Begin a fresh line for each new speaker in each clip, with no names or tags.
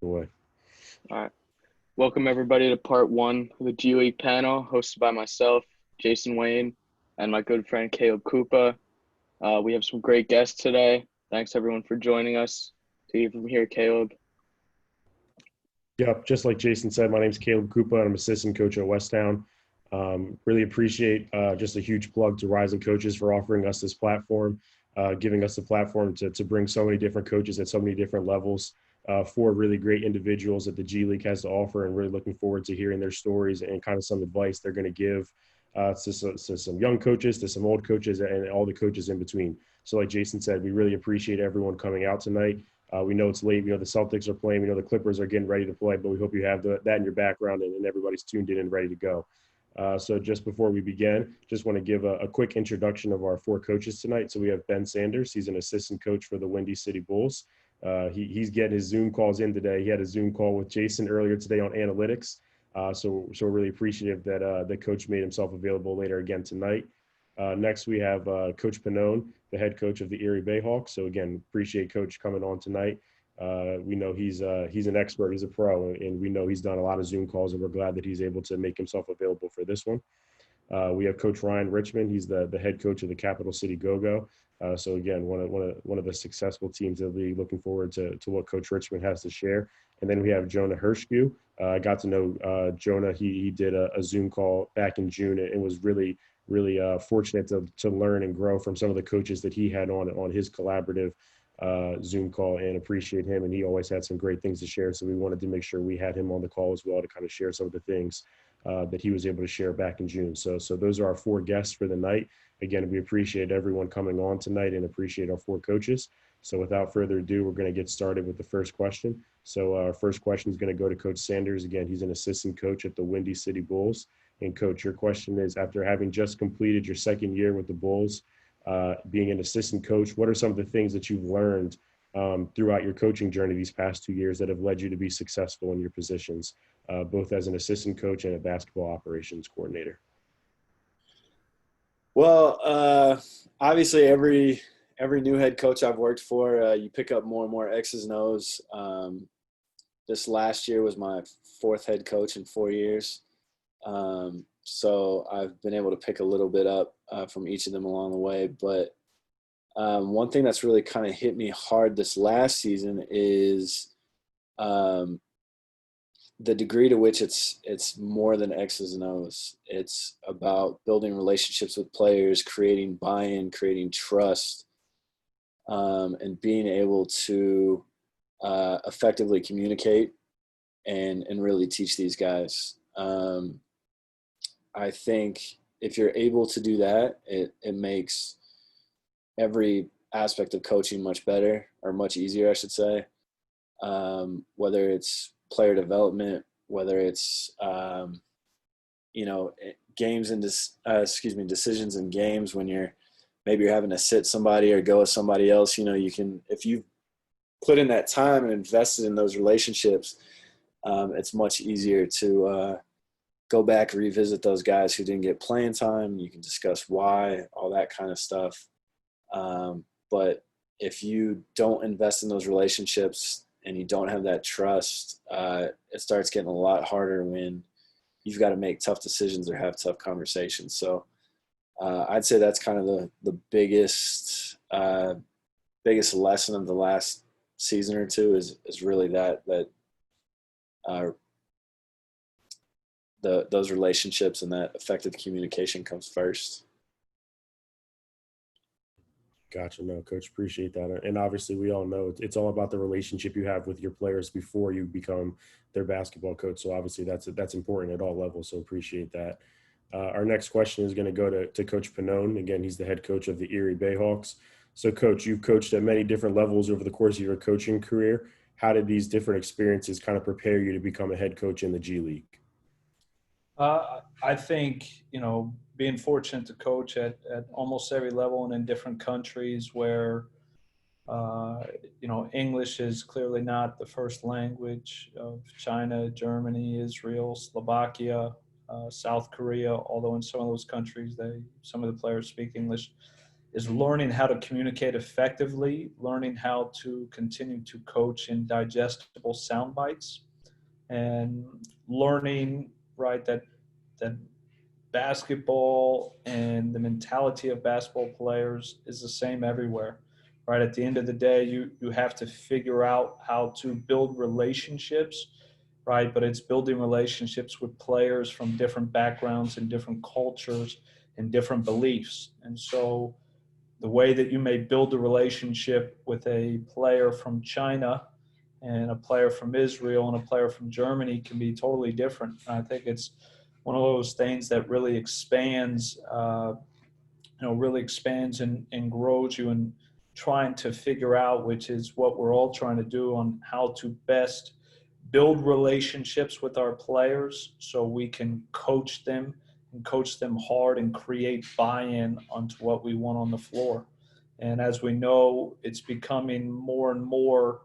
Boy.
All right. Welcome everybody to part one of the G League panel, hosted by myself, Jason Wain, and my good friend Caleb Kupa. We have some great guests today. Thanks everyone for joining us. Take it from here, Caleb.
Yep, just like Jason said, my name's Caleb Kupa, and I'm assistant coach at Westtown. Really appreciate just a huge plug to Rising Coaches for offering us this platform, giving us the platform to bring so many different coaches at so many different levels, four really great individuals that the G League has to offer, and really looking forward to hearing their stories and kind of some advice they're going to give to some young coaches, to some old coaches, and all the coaches in between. So like Jason said, we really appreciate everyone coming out tonight. We know it's late. We know the Celtics are playing. We know the Clippers are getting ready to play, but we hope you have that in your background and everybody's tuned in and ready to go. So just before we begin, just want to give a quick introduction of our four coaches tonight. So we have Ben Sanders. He's an assistant coach for the Windy City Bulls. He's getting his Zoom calls in today. He had a Zoom call with Jason earlier today on analytics. So we're really appreciative that the coach made himself available later again tonight. Next, we have Coach Pannone, the head coach of the Erie Bayhawks. So again, appreciate Coach coming on tonight. We know he's an expert, he's a pro, and we know he's done a lot of Zoom calls, and we're glad that he's able to make himself available for this one. We have Coach Ryan Richman. He's the head coach of the Capital City Go-Go. So again, one of the successful teams of the league. Looking forward to what Coach Richman has to share. And then we have Jonah Herscu. I got to know Jonah. He did a Zoom call back in June and was really fortunate to learn and grow from some of the coaches that he had on his collaborative Zoom call, and appreciate him. And he always had some great things to share. So we wanted to make sure we had him on the call as well to kind of share some of the things that he was able to share back in June. So those are our four guests for the night. Again, we appreciate everyone coming on tonight and appreciate our four coaches. So without further ado, we're going to get started with the first question. So our first question is going to go to Coach Sanders. Again, he's an assistant coach at the Windy City Bulls. And Coach, your question is, after having just completed your second year with the Bulls, being an assistant coach, what are some of the things that you've learned throughout your coaching journey these past 2 years that have led you to be successful in your positions, both as an assistant coach and a basketball operations coordinator?
Well, obviously every new head coach I've worked for, you pick up more and more X's and O's. This last year was my fourth head coach in 4 years. So I've been able to pick a little bit up from each of them along the way. But one thing that's really kind of hit me hard this last season is the degree to which it's more than X's and O's. It's about building relationships with players, creating buy-in, creating trust, and being able to effectively communicate and really teach these guys. I think if you're able to do that, it makes every aspect of coaching much better, or much easier, I should say. Whether it's player development, whether it's games and decisions in games when maybe you're having to sit somebody or go with somebody else. You can, if you put in that time and invested in those relationships, it's much easier to go back and revisit those guys who didn't get playing time. You can discuss why, all that kind of stuff. But if you don't invest in those relationships and you don't have that trust, it starts getting a lot harder when you've got to make tough decisions or have tough conversations. So I'd say that's kind of the biggest lesson of the last season or two is really that those relationships and that effective communication comes first.
Gotcha. No, Coach, appreciate that. And obviously, we all know it's all about the relationship you have with your players before you become their basketball coach. So obviously, that's important at all levels. So appreciate that. Our next question is going to go to Coach Pannone. Again, he's the head coach of the Erie Bayhawks. So, Coach, you've coached at many different levels over the course of your coaching career. How did these different experiences kind of prepare you to become a head coach in the G League?
I think, being fortunate to coach at almost every level and in different countries where, English is clearly not the first language of China, Germany, Israel, Slovakia, South Korea, although in some of those countries, some of the players speak English. is learning how to communicate effectively, learning how to continue to coach in digestible sound bites, and learning, right, that basketball and the mentality of basketball players is the same everywhere. Right, at the end of the day, you have to figure out how to build relationships, right? But it's building relationships with players from different backgrounds and different cultures and different beliefs. And so the way that you may build a relationship with a player from China and a player from Israel and a player from Germany can be totally different. And I think it's one of those things that really expands, really expands and grows you, and trying to figure out, which is what we're all trying to do, on how to best build relationships with our players so we can coach them and coach them hard and create buy-in onto what we want on the floor. And as we know, it's becoming more and more,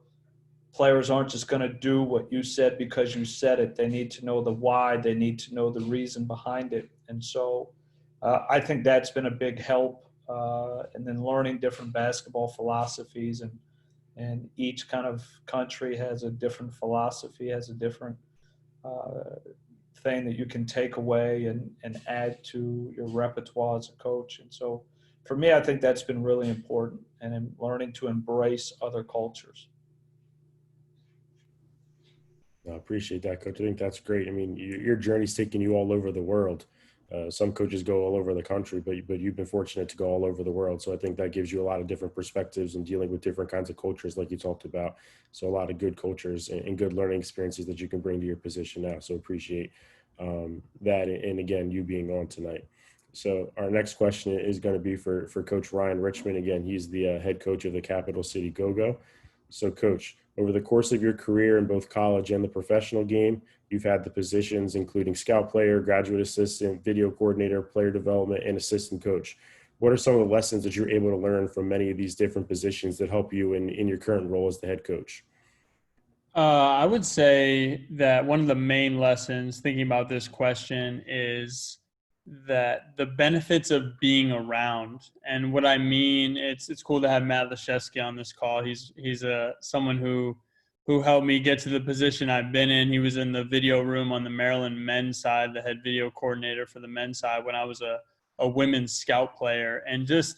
players aren't just going to do what you said because you said it. They need to know the why. They need to know the reason behind it. And so I think that's been a big help. And then learning different basketball philosophies, and each kind of country has a different philosophy, has a different thing that you can take away and add to your repertoire as a coach. And so for me, I think that's been really important, and in learning to embrace other cultures.
I appreciate that, Coach. I think that's great. I mean, your journey's taken you all over the world. Some coaches go all over the country, but you've been fortunate to go all over the world. So I think that gives you a lot of different perspectives and dealing with different kinds of cultures, like you talked about. So a lot of good cultures and good learning experiences that you can bring to your position now. So appreciate that. And again, you being on tonight. So our next question is going to be for Coach Ryan Richman. Again, he's the head coach of the Capital City Go-Go. So, Coach, over the course of your career in both college and the professional game, you've had the positions including scout player, graduate assistant, video coordinator, player development, and assistant coach. What are some of the lessons that you're able to learn from many of these different positions that help you in your current role as the head coach?
I would say that one of the main lessons thinking about this question is that the benefits of being around. And what I mean, it's cool to have Matt Leszewski on this call. He's someone who helped me get to the position I've been in. He was in the video room on the Maryland men's side, the head video coordinator for the men's side when I was a women's scout player. And is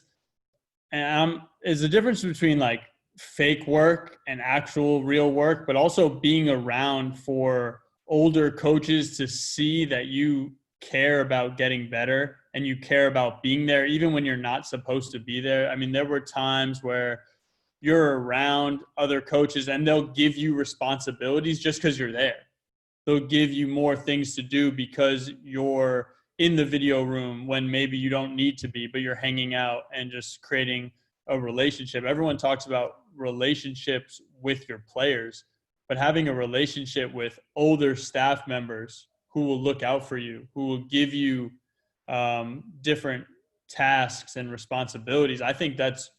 the difference between like fake work and actual real work, but also being around for older coaches to see that you care about getting better and you care about being there even when you're not supposed to be there. I mean, there were times where you're around other coaches and they'll give you responsibilities just because you're there. They'll give you more things to do because you're in the video room when maybe you don't need to be, but you're hanging out and just creating a relationship. Everyone talks about relationships with your players, but having a relationship with older staff members who will look out for you, who will give you different tasks and responsibilities, I think that's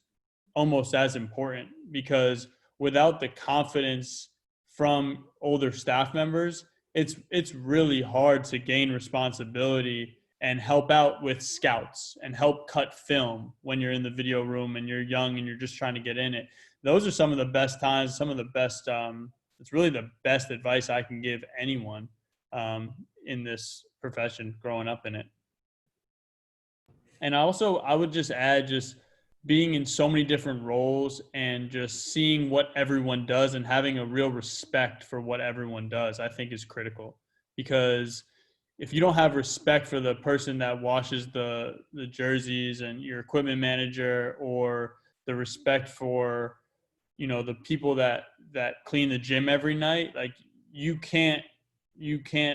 almost as important, because without the confidence from older staff members, it's really hard to gain responsibility and help out with scouts and help cut film when you're in the video room and you're young and you're just trying to get in it. Those are some of the best times, some of the best, it's really the best advice I can give anyone in this profession growing up in it. And I would just add, just being in so many different roles and just seeing what everyone does and having a real respect for what everyone does, I think is critical. Because if you don't have respect for the person that washes the jerseys and your equipment manager, or the respect for, the people that clean the gym every night, like you can't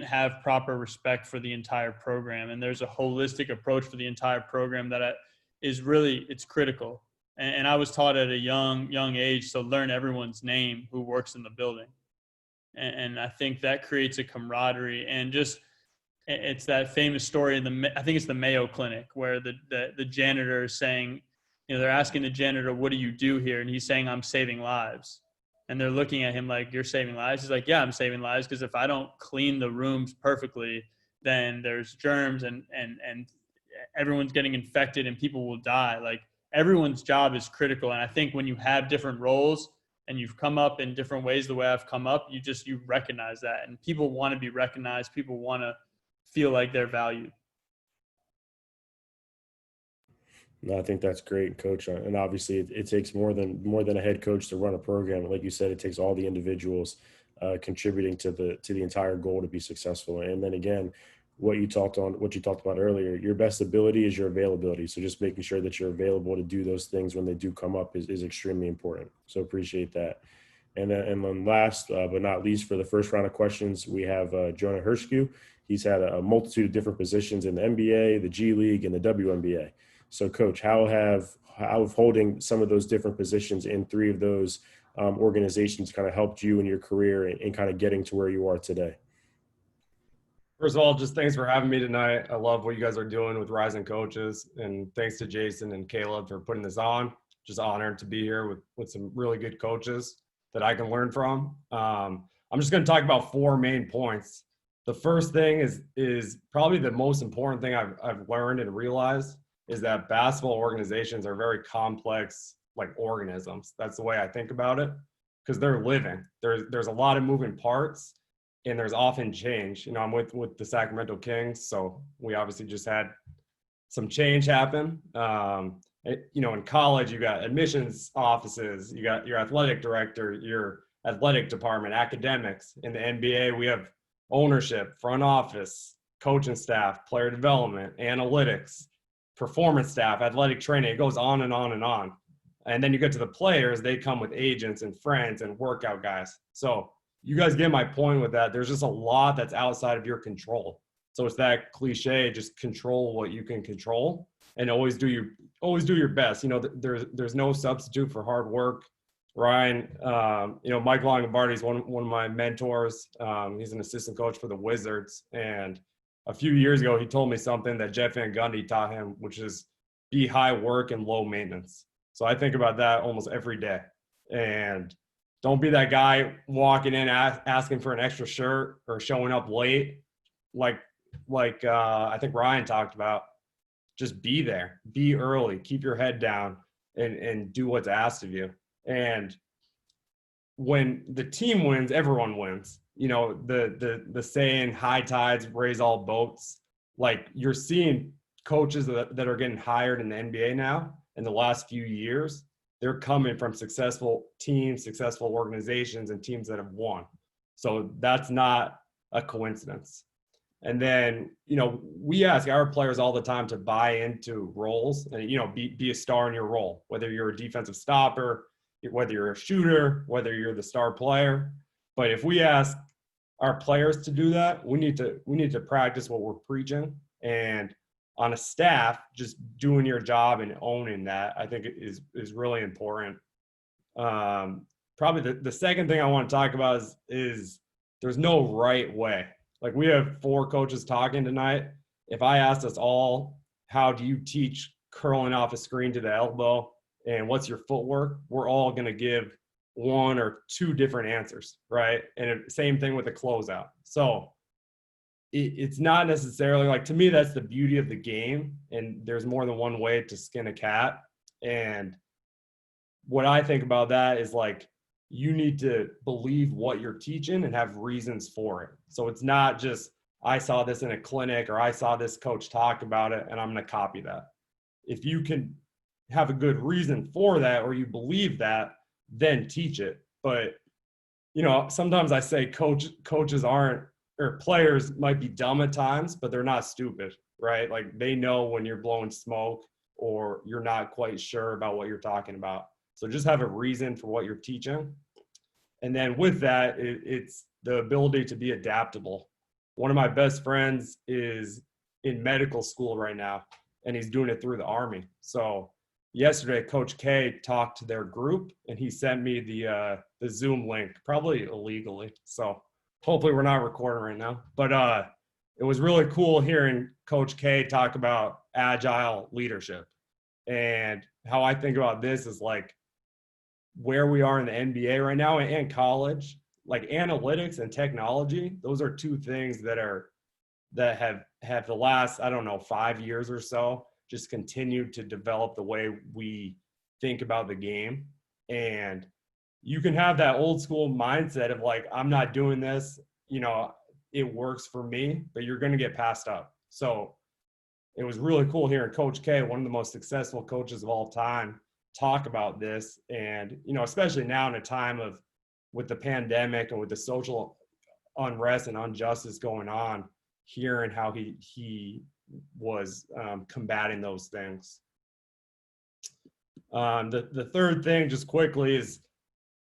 have proper respect for the entire program. And there's a holistic approach for the entire program that is really, it's critical. And I was taught at a young age to learn everyone's name who works in the building. And I think that creates a camaraderie. And just, it's that famous story I think it's the Mayo Clinic, where the janitor is saying, they're asking the janitor, "What do you do here?" And he's saying, "I'm saving lives." And they're looking at him like, "You're saving lives?" He's like, "Yeah, I'm saving lives, because if I don't clean the rooms perfectly, then there's germs and everyone's getting infected and people will die. Like, everyone's job is critical. And I think when you have different roles and you've come up in different ways the way I've come up, you recognize that. And people want to be recognized. People want to feel like they're valued.
No, I think that's great, Coach. And obviously, it takes more than a head coach to run a program. Like you said, it takes all the individuals contributing to the entire goal to be successful. And then again, what you talked about earlier, your best ability is your availability. So just making sure that you're available to do those things when they do come up is extremely important. So appreciate that. And then last but not least, for the first round of questions, we have Jonah Herscu. He's had a multitude of different positions in the NBA, the G League, and the WNBA. So, Coach, how have holding some of those different positions in three of those organizations kind of helped you in your career and kind of getting to where you are today?
First of all, just thanks for having me tonight. I love what you guys are doing with Rising Coaches, and thanks to Jason and Caleb for putting this on. Just honored to be here with some really good coaches that I can learn from. I'm just going to talk about 4 main points. The first thing is probably the most important thing I've learned and realized is that basketball organizations are very complex, like organisms. That's the way I think about it, because they're living. There's a lot of moving parts, and there's often change. I'm with the Sacramento Kings, so we obviously just had some change happen. In college, you got admissions offices, you got your athletic director, your athletic department, academics. In the NBA, we have ownership, front office, coaching staff, player development, analytics, performance staff, athletic training. It goes on and on and on. And then you get to the players, they come with agents and friends and workout guys. So you guys get my point with that. There's just a lot that's outside of your control. So it's that cliche, just control what you can control and always do your best. There's no substitute for hard work. Ryan, Mike Longobardi is one of my mentors. He's an assistant coach for the Wizards. And a few years ago, he told me something that Jeff Van Gundy taught him, which is be high work and low maintenance. So I think about that almost every day. And don't be that guy walking in asking for an extra shirt or showing up late, like I think Ryan talked about. Just be there, be early, keep your head down, and do what's asked of you. And when the team wins, everyone wins. The saying, high tides raise all boats. Like, you're seeing coaches that are getting hired in the NBA now in the last few years. They're coming from successful teams, successful organizations, and teams that have won. So that's not a coincidence. And then, we ask our players all the time to buy into roles and, be a star in your role, whether you're a defensive stopper, whether you're a shooter, whether you're the star player. But if we ask our players to do that, we need to practice what we're preaching. And on a staff, just doing your job and owning that, I think is really important. Probably the second thing I want to talk about is there's no right way. Like, we have 4 coaches talking tonight. If I asked us all, how do you teach curling off a screen to the elbow and what's your footwork, we're all going to give 1 or 2 different answers, right? And same thing with the closeout. So it's not necessarily, like, to me, that's the beauty of the game. And there's more than one way to skin a cat. And what I think about that is, like, you need to believe what you're teaching and have reasons for it. So it's not just, I saw this in a clinic or I saw this coach talk about it and I'm going to copy that. If you can have a good reason for that, or you believe that, then teach it. But, sometimes I say coaches aren't, or players might be dumb at times, but they're not stupid, right? Like, they know when you're blowing smoke or you're not quite sure about what you're talking about. So just have a reason for what you're teaching. And then with that, it's the ability to be adaptable. One of my best friends is in medical school right now, and he's doing it through the Army. So yesterday, Coach K talked to their group, and he sent me the Zoom link, probably illegally. So hopefully we're not recording right now. But it was really cool hearing Coach K talk about agile leadership. And how I think about this is, like, where we are in the NBA right now and college, like, analytics and technology, those are 2 things that have the last, 5 years or so, just continue to develop the way we think about the game. And you can have that old school mindset of like, I'm not doing this, it works for me, but you're going to get passed up. So it was really cool hearing Coach K, one of the most successful coaches of all time, talk about this. And, especially now in a time with the pandemic and with the social unrest and injustice going on, hearing how he was combating those things. The third thing, just quickly, is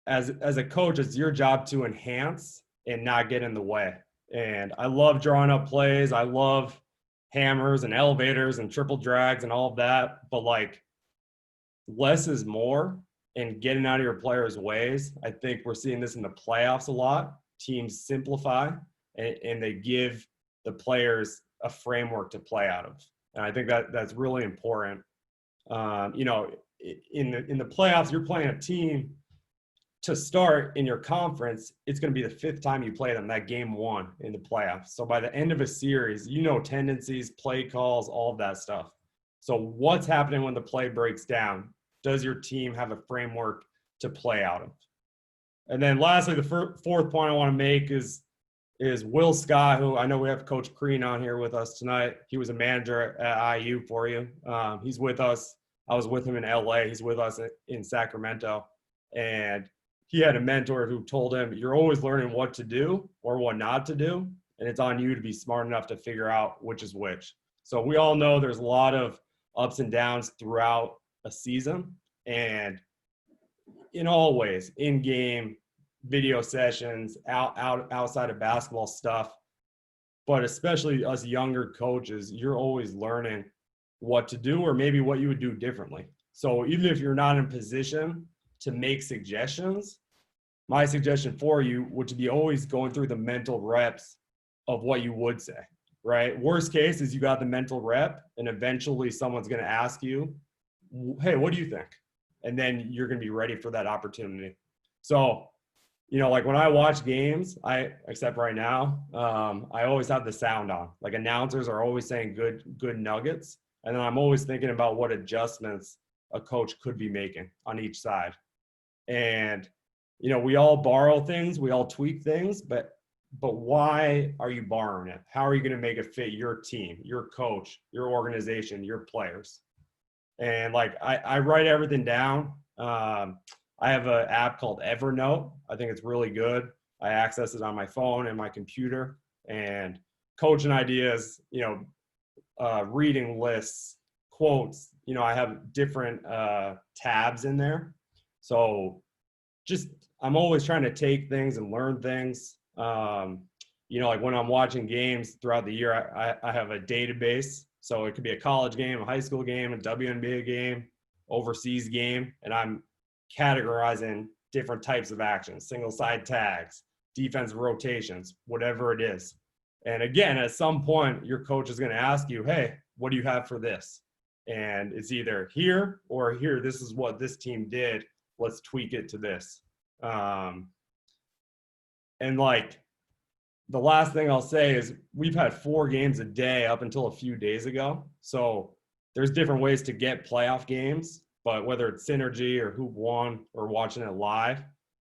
as a coach, it's your job to enhance and not get in the way. And I love drawing up plays. I love hammers and elevators and triple drags and all of that. But like, less is more, and getting out of your players' ways. I think we're seeing this in the playoffs a lot. Teams simplify and they give the players a framework to play out of. And I think that's really important. In the playoffs, you're playing a team to start in your conference. It's going to be the fifth time you play them, that game one in the playoffs. So by the end of a series, tendencies, play calls, all of that stuff. So what's happening when the play breaks down? Does your team have a framework to play out of? And then lastly, the fourth point I want to make is Will Scott, who I know we have Coach Crean on here with us tonight. He was a manager at IU for you. He's with us. I was with him in LA. He's with us in Sacramento. And he had a mentor who told him, you're always learning what to do or what not to do. And it's on you to be smart enough to figure out which is which. So we all know there's a lot of ups and downs throughout a season. And in all ways, in-game, video sessions, outside of basketball stuff, but especially us younger coaches, you're always learning what to do or maybe what you would do differently. So even if you're not in position to make suggestions, my suggestion for you would be always going through the mental reps of what you would say, right? Worst case is you got the mental rep and eventually someone's going to ask you, hey, what do you think? And then you're going to be ready for that opportunity. So, like when I watch games, except right now, I always have the sound on. Like announcers are always saying good nuggets. And then I'm always thinking about what adjustments a coach could be making on each side. And, we all borrow things, we all tweak things, but why are you borrowing it? How are you going to make it fit your team, your coach, your organization, your players? And like, I write everything down. I have an app called Evernote. I think it's really good. I access it on my phone and my computer, and coaching ideas, reading lists, quotes, I have different tabs in there. So I'm always trying to take things and learn things. Like when I'm watching games throughout the year, I have a database. So it could be a college game, a high school game, a WNBA game, overseas game, and I'm categorizing different types of actions, single side tags, defensive rotations, whatever it is. And again, at some point, your coach is going to ask you, hey, what do you have for this? And it's either here or here. This is what this team did. Let's tweak it to this. And like, the last thing I'll say is we've had 4 games a day up until a few days ago. So there's different ways to get playoff games, but whether it's Synergy or Hoop One or watching it live,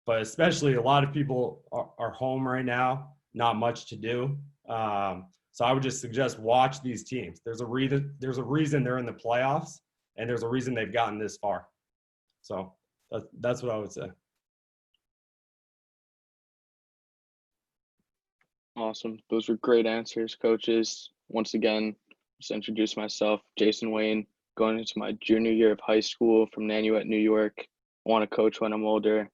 but especially a lot of people are home right now, not much to do. So I would just suggest watch these teams. There's a reason they're in the playoffs, and there's a reason they've gotten this far. So that's what I would say.
Awesome. Those were great answers, coaches. Once again, just introduce myself, Jason Wain, going into my junior year of high school from Nanuet, New York. I want to coach when I'm older.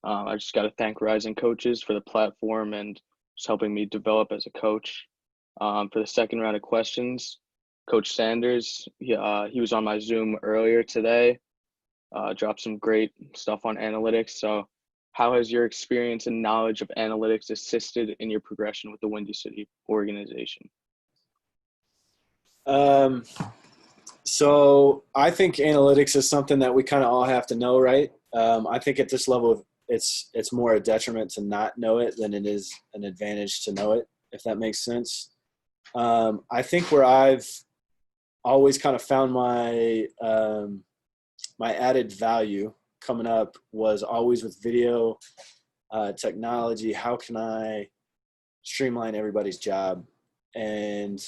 I just got to thank Rising Coaches for the platform and just helping me develop as a coach. For the second round of questions, Coach Sanders, he was on my Zoom earlier today, dropped some great stuff on analytics. So how has your experience and knowledge of analytics assisted in your progression with the Windy City organization?
So I think analytics is something that we kind of all have to know, right? I think at this level, it's more a detriment to not know it than it is an advantage to know it, if that makes sense. I think where I've always kind of found my my added value coming up was always with video technology. How can I streamline everybody's job? And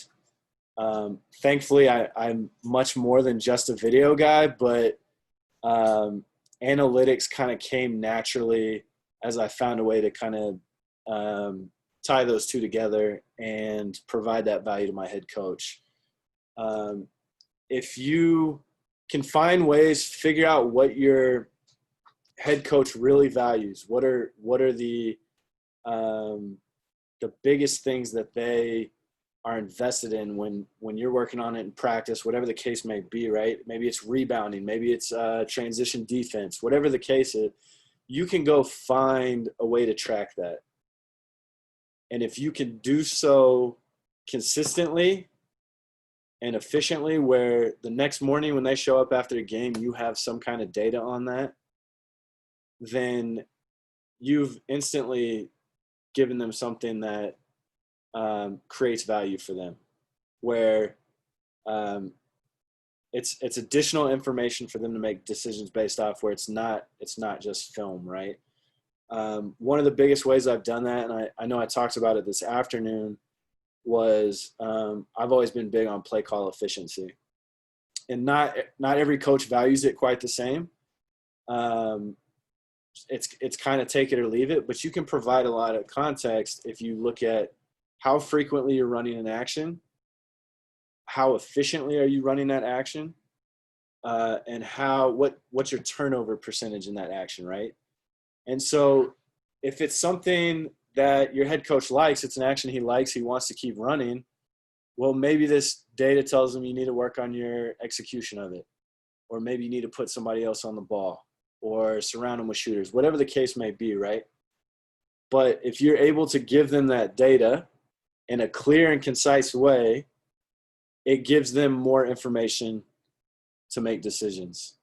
thankfully, I'm much more than just a video guy, but analytics kind of came naturally as I found a way to kind of tie those two together and provide that value to my head coach. If you can find ways, figure out what your head coach really values, what are the biggest things that they are invested in when you're working on it in practice, whatever the case may be, right? Maybe it's rebounding, maybe it's transition defense, whatever the case is, you can go find a way to track that. And if you can do so consistently and efficiently, where the next morning when they show up after a game, you have some kind of data on that, then you've instantly given them something that creates value for them, where it's additional information for them to make decisions based off, where it's not just film, right? One of the biggest ways I've done that, and I know I talked about it this afternoon, was I've always been big on play call efficiency, and not every coach values it quite the same. It's kind of take it or leave it, but you can provide a lot of context if you look at how frequently you're running an action, how efficiently are you running that action, and what's your turnover percentage in that action, right? And so if it's something that your head coach likes, it's an action he likes, he wants to keep running, well, maybe this data tells him you need to work on your execution of it, or maybe you need to put somebody else on the ball or surround them with shooters, whatever the case may be, right? But if you're able to give them that data in a clear and concise way, it gives them more information to make decisions.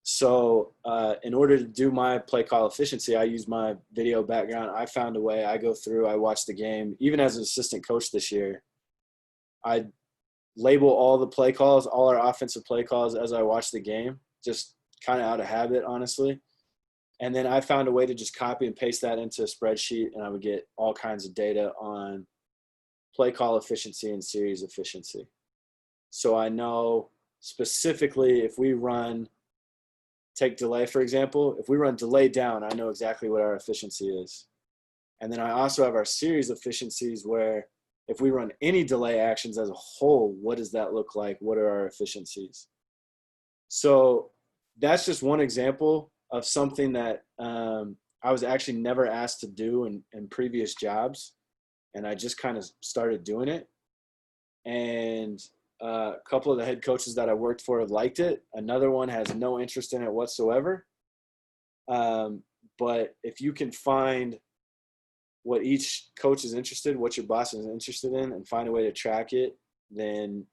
So in order to do my play call efficiency, I use my video background. I found a way. I go through, I watch the game. Even as an assistant coach this year, I label all the play calls, all our offensive play calls as I watch the game, just kind of out of habit, honestly. And then I found a way to just copy and paste that into a spreadsheet, and I would get all kinds of data on play call efficiency and series efficiency. So I know specifically if we run, take delay, for example, if we run delay down, I know exactly what our efficiency is. And then I also have our series efficiencies, where if we run any delay actions as a whole, what does that look like? What are our efficiencies? So that's just one example of something that I was actually never asked to do in previous jobs. And I just kind of started doing it. And a couple of the head coaches that I worked for have liked it. Another one has no interest in it whatsoever. But if you can find what each coach is interested, what your boss is interested in, and find a way to track it, then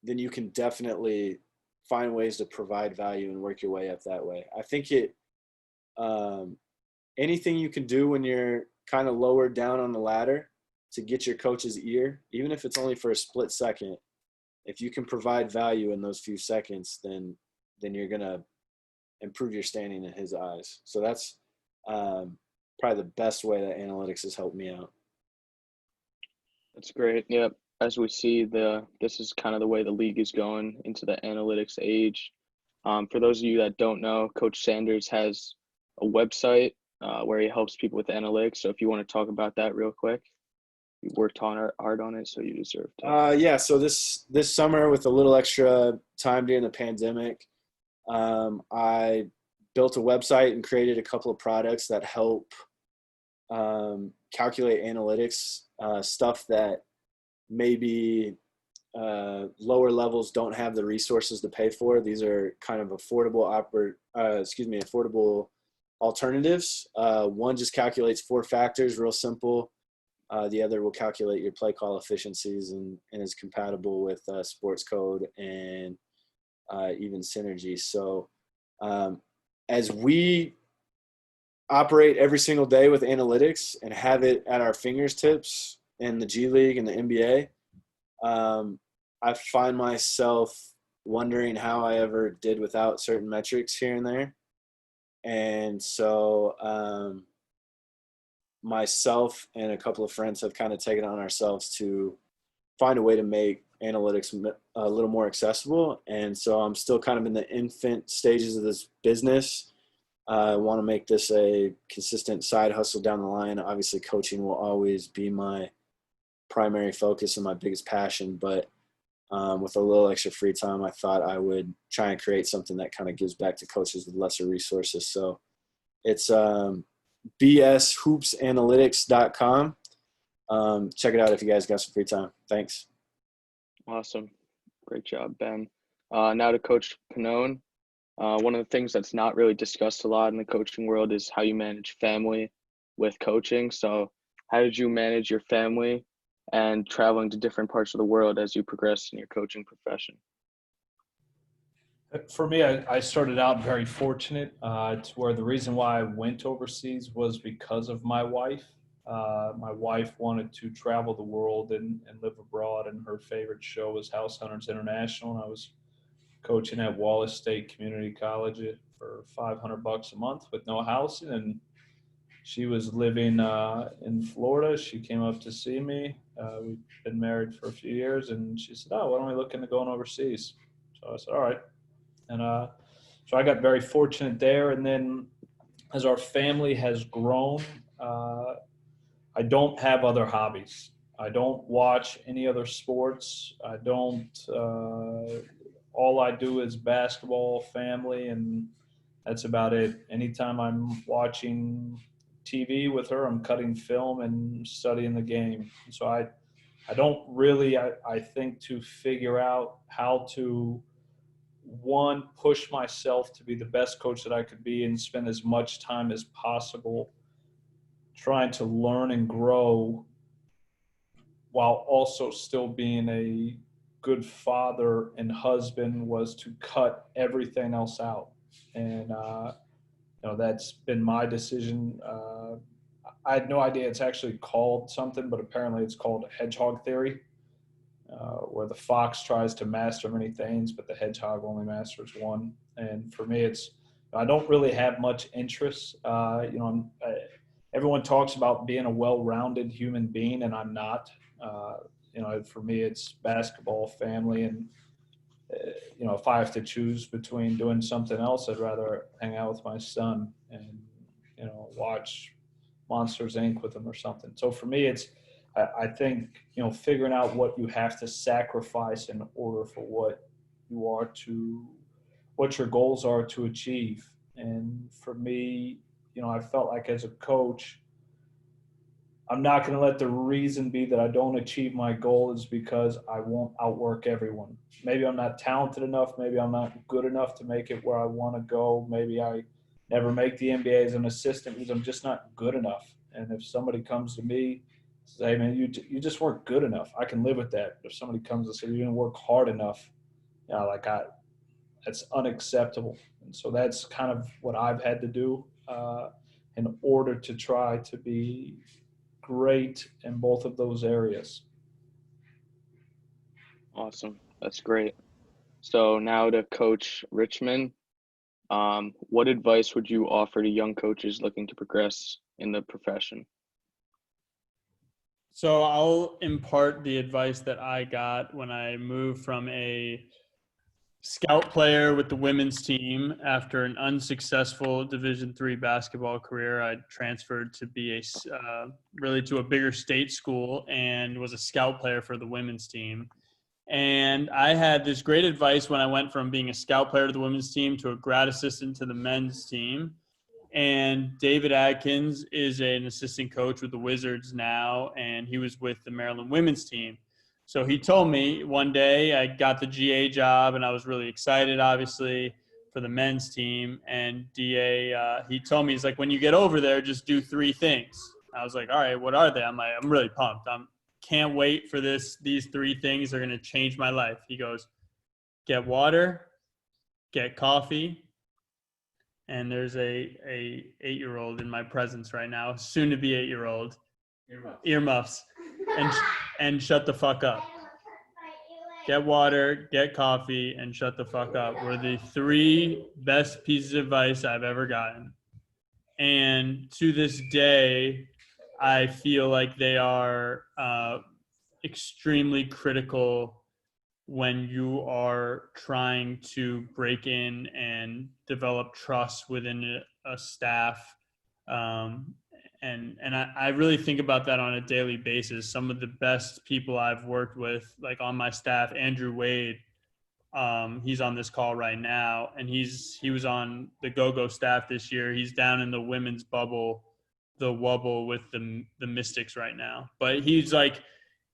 you can definitely find ways to provide value and work your way up that way. I think anything you can do when you're kind of lower down on the ladder to get your coach's ear, even if it's only for a split second, if you can provide value in those few seconds, then you're going to improve your standing in his eyes. So that's probably the best way that analytics has helped me out.
That's great. Yep. As we see, this is kind of the way the league is going into the analytics age. For those of you that don't know, Coach Sanders has a website where he helps people with analytics. So if you want to talk about that real quick, you worked hard on it, so you deserve to.
Yeah. So this summer, with a little extra time during the pandemic, I built a website and created a couple of products that help calculate analytics, stuff that maybe lower levels don't have the resources to pay for. These are kind of affordable alternatives. One just calculates 4 factors, real simple. The other will calculate your play call efficiencies and is compatible with sports code and even synergy. So as we operate every single day with analytics and have it at our fingertips in the G League and the NBA, I find myself wondering how I ever did without certain metrics here and there. And so myself and a couple of friends have kind of taken on ourselves to find a way to make analytics a little more accessible. And so I'm still kind of in the infant stages of this business. I want to make this a consistent side hustle down the line. Obviously, coaching will always be my primary focus and my biggest passion, but with a little extra free time, I thought I would try and create something that kind of gives back to coaches with lesser resources. So it's bshoopsanalytics.com. Check it out if you guys got some free time. Thanks.
Awesome. Great job, Ben. Now to Coach Pannone. One of the things that's not really discussed a lot in the coaching world is how you manage family with coaching. So how did you manage your family and traveling to different parts of the world as you progress in your coaching profession?
For me, I started out very fortunate to where the reason why I went overseas was because of my wife. My wife wanted to travel the world and live abroad, and her favorite show was House Hunters International. And I was coaching at Wallace State Community College for $500 a month with no housing, and she was living in Florida. She came up to see me. We've been married for a few years, and she said, "Oh, why don't we look into going overseas?" So I said, "All right." And so I got very fortunate there. And then as our family has grown, I don't have other hobbies. I don't watch any other sports. I don't, all I do is basketball, family, and that's about it. Anytime I'm watching TV with her, I'm cutting film and studying the game. So I don't really, I think, to figure out how to, one, push myself to be the best coach that I could be and spend as much time as possible trying to learn and grow while also still being a good father and husband, was to cut everything else out. And, that's been my decision. I had no idea it's actually called something, but apparently it's called hedgehog theory. Where the fox tries to master many things, but the hedgehog only masters one. And for me, I don't really have much interest. Everyone talks about being a well-rounded human being, and I'm not. For me, it's basketball, family, and if I have to choose between doing something else, I'd rather hang out with my son and watch Monsters Inc. with him or something. So for me, I think, figuring out what you have to sacrifice in order for what your goals are to achieve. And for me, I felt like as a coach, I'm not going to let the reason be that I don't achieve my goal is because I won't outwork everyone. Maybe I'm not talented enough. Maybe I'm not good enough to make it where I want to go. Maybe I never make the NBA as an assistant because I'm just not good enough. And if somebody comes to me, say, "Hey man, you just weren't good enough," I can live with that. If somebody comes and says, "You didn't work hard enough," that's unacceptable. And so that's kind of what I've had to do in order to try to be great in both of those areas.
Awesome. That's great. So now to Coach Richman. What advice would you offer to young coaches looking to progress in the profession?
So I'll impart the advice that I got when I moved from a scout player with the women's team. After an unsuccessful Division III basketball career, I transferred to be really to a bigger state school and was a scout player for the women's team. And I had this great advice when I went from being a scout player to the women's team to a grad assistant to the men's team. And David Adkins is an assistant coach with the Wizards now, and he was with the Maryland women's team. So he told me one day I got the GA job, and I was really excited, obviously, for the men's team. And DA, he told me, he's like, when you get over there, just do 3 things. I was like, all right, what are they? I'm really pumped. Can't wait for this. These 3 things are going to change my life. He goes, get water, get coffee, and there's a 8-year-old in my presence right now, soon to be 8-year-old, earmuffs, and shut the fuck up. get water, get coffee, and shut the fuck up were the 3 best pieces of advice I've ever gotten. And to this day, I feel like they are extremely critical when you are trying to break in and develop trust within a staff. And I really think about that on a daily basis. Some of the best people I've worked with, like on my staff, Andrew Wade, he's on this call right now, and he was on the Go-Go staff this year. He's down in the women's bubble, the Wubble with the Mystics right now. But he's like,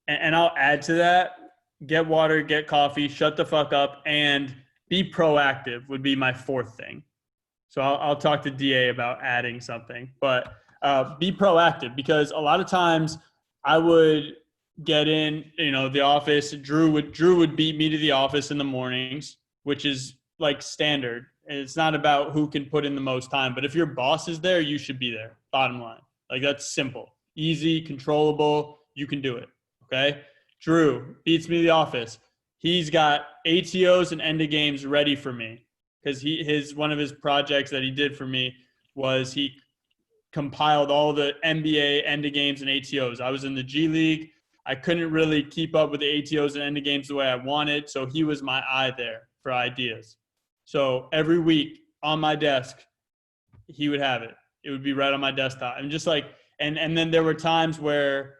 and I'll add to that, get water, get coffee, shut the fuck up, and be proactive would be my 4th thing. So I'll talk to DA about adding something, but be proactive, because a lot of times I would get in, the office. Drew would beat me to the office in the mornings, which is like standard. And it's not about who can put in the most time, but if your boss is there, you should be there. Bottom line. Like, that's simple, easy, controllable. You can do it. Okay. Drew beats me to the office. He's got ATOs and end of games ready for me, because one of his projects that he did for me was he compiled all the NBA end of games and ATOs. I was in the G League. I couldn't really keep up with the ATOs and end of games the way I wanted, so he was my eye there for ideas. So every week on my desk, he would have it. It would be right on my desktop. And just like, and then there were times where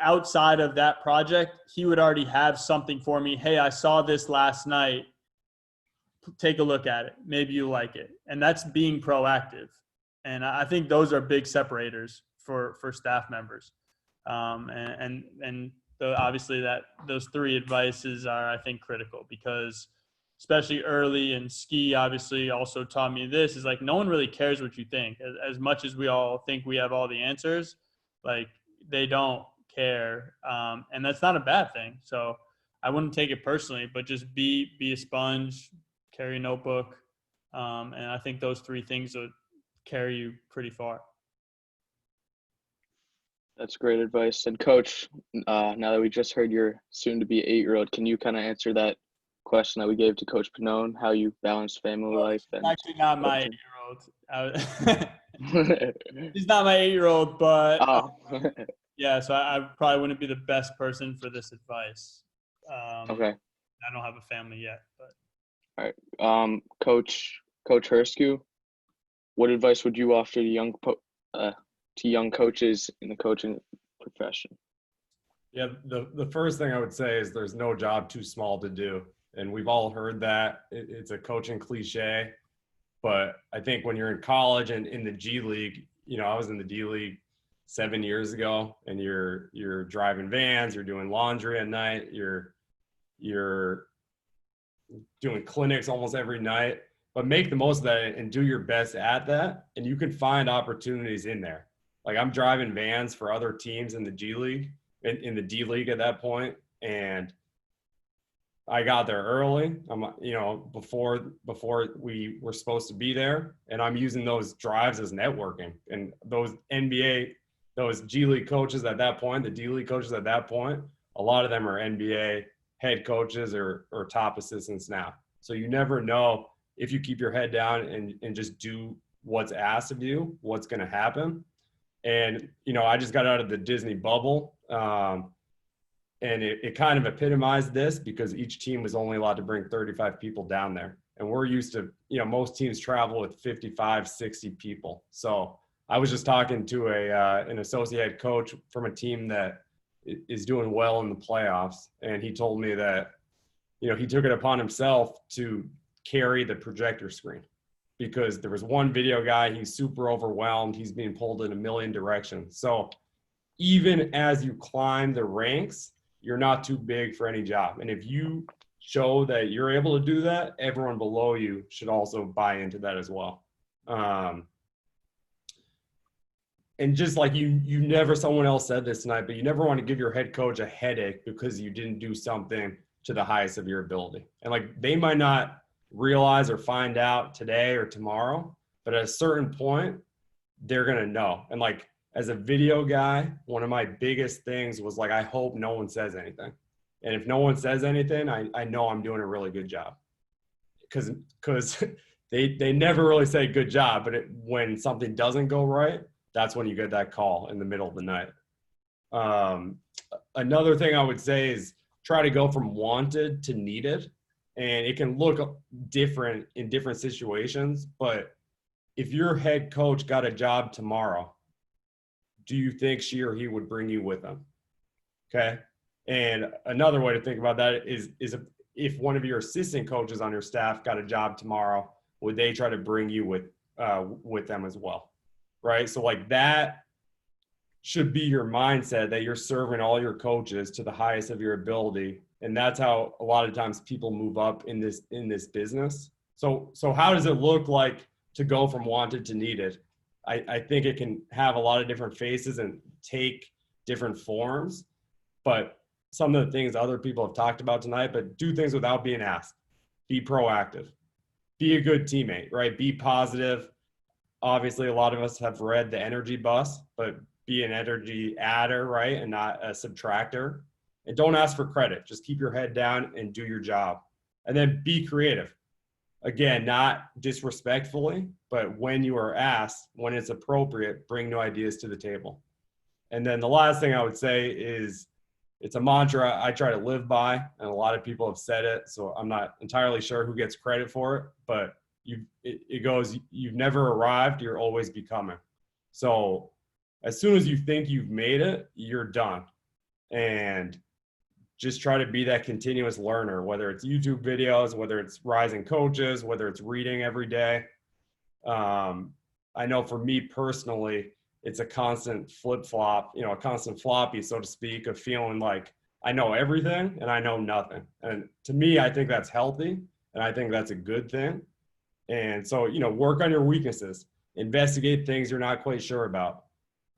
outside of that project, he would already have something for me. Hey, I saw this last night. Take a look at it. Maybe you like it. And that's being proactive. And I think those are big separators for staff members. Obviously those 3 advices are, I think, critical, because especially early, and Ski obviously also taught me this, is like, no one really cares what you think. As much as we all think we have all the answers, like, they don't care. And that's not a bad thing. So I wouldn't take it personally, but just be a sponge, carry a notebook. And I think those 3 things would carry you pretty far.
That's great advice. And Coach, now that we just heard your soon-to-be 8-year-old, can you kind of answer that question that we gave to Coach Pannone, how you balance family life? And
actually not my 8-year-old. He's not my 8-year-old, but yeah, so I probably wouldn't be the best person for this advice.
Okay.
I don't have a family yet, but.
All right. Coach Herscu, what advice would you offer to young coaches in the coaching profession?
Yeah, the first thing I would say is there's no job too small to do. And we've all heard that. It's a coaching cliche. But I think when you're in college and in the G League, I was in the D League 7 years ago, and you're driving vans, you're doing laundry at night, you're doing clinics almost every night. But make the most of that and do your best at that, and you can find opportunities in there. Like, I'm driving vans for other teams in the G League, in the D League at that point, and I got there early. Before we were supposed to be there, and I'm using those drives as networking. And those G League coaches at that point, the D League coaches at that point, a lot of them are NBA head coaches or top assistants now. So you never know, if you keep your head down and just do what's asked of you, what's going to happen. And, I just got out of the Disney bubble. And it kind of epitomized this, because each team was only allowed to bring 35 people down there. And we're used to, most teams travel with 55, 60 people. So I was just talking to an associate head coach from a team that is doing well in the playoffs. And he told me that, he took it upon himself to carry the projector screen, because there was one video guy, he's super overwhelmed. He's being pulled in a million directions. So even as you climb the ranks, you're not too big for any job. And if you show that you're able to do that, everyone below you should also buy into that as well. And just like someone else said this tonight, but you never want to give your head coach a headache because you didn't do something to the highest of your ability. And like, they might not realize or find out today or tomorrow, but at a certain point, they're going to know. And like, as a video guy, one of my biggest things was like, I hope no one says anything. And if no one says anything, I know I'm doing a really good job. Because they never really say good job, but when something doesn't go right, that's when you get that call in the middle of the night. Another thing I would say is try to go from wanted to needed. And it can look different in different situations, but if your head coach got a job tomorrow, do you think she or he would bring you with them? Okay. And another way to think about that is if one of your assistant coaches on your staff got a job tomorrow, would they try to bring you with them as well? Right. So like that should be your mindset, that you're serving all your coaches to the highest of your ability. And that's how a lot of times people move up in this business. So how does it look like to go from wanted to needed? I think it can have a lot of different faces and take different forms, but some of the things other people have talked about tonight, but do things without being asked. Be proactive. Be a good teammate, right? Be positive. Obviously, a lot of us have read The Energy Bus, but be an energy adder, right? And not a subtractor. And don't ask for credit. Just keep your head down and do your job. And then be creative. Again, not disrespectfully, but when you are asked, when it's appropriate, bring new ideas to the table. And then the last thing I would say is, it's a mantra I try to live by, and a lot of people have said it, so I'm not entirely sure who gets credit for it, but it goes, you've never arrived, you're always becoming. So as soon as you think you've made it, you're done. And just try to be that continuous learner, whether it's YouTube videos, whether it's rising coaches, whether it's reading every day. I know for me personally, it's a constant flip-flop, a constant floppy, so to speak, of feeling like I know everything and I know nothing. And to me, I think that's healthy, and I think that's a good thing. And so, work on your weaknesses, investigate things you're not quite sure about,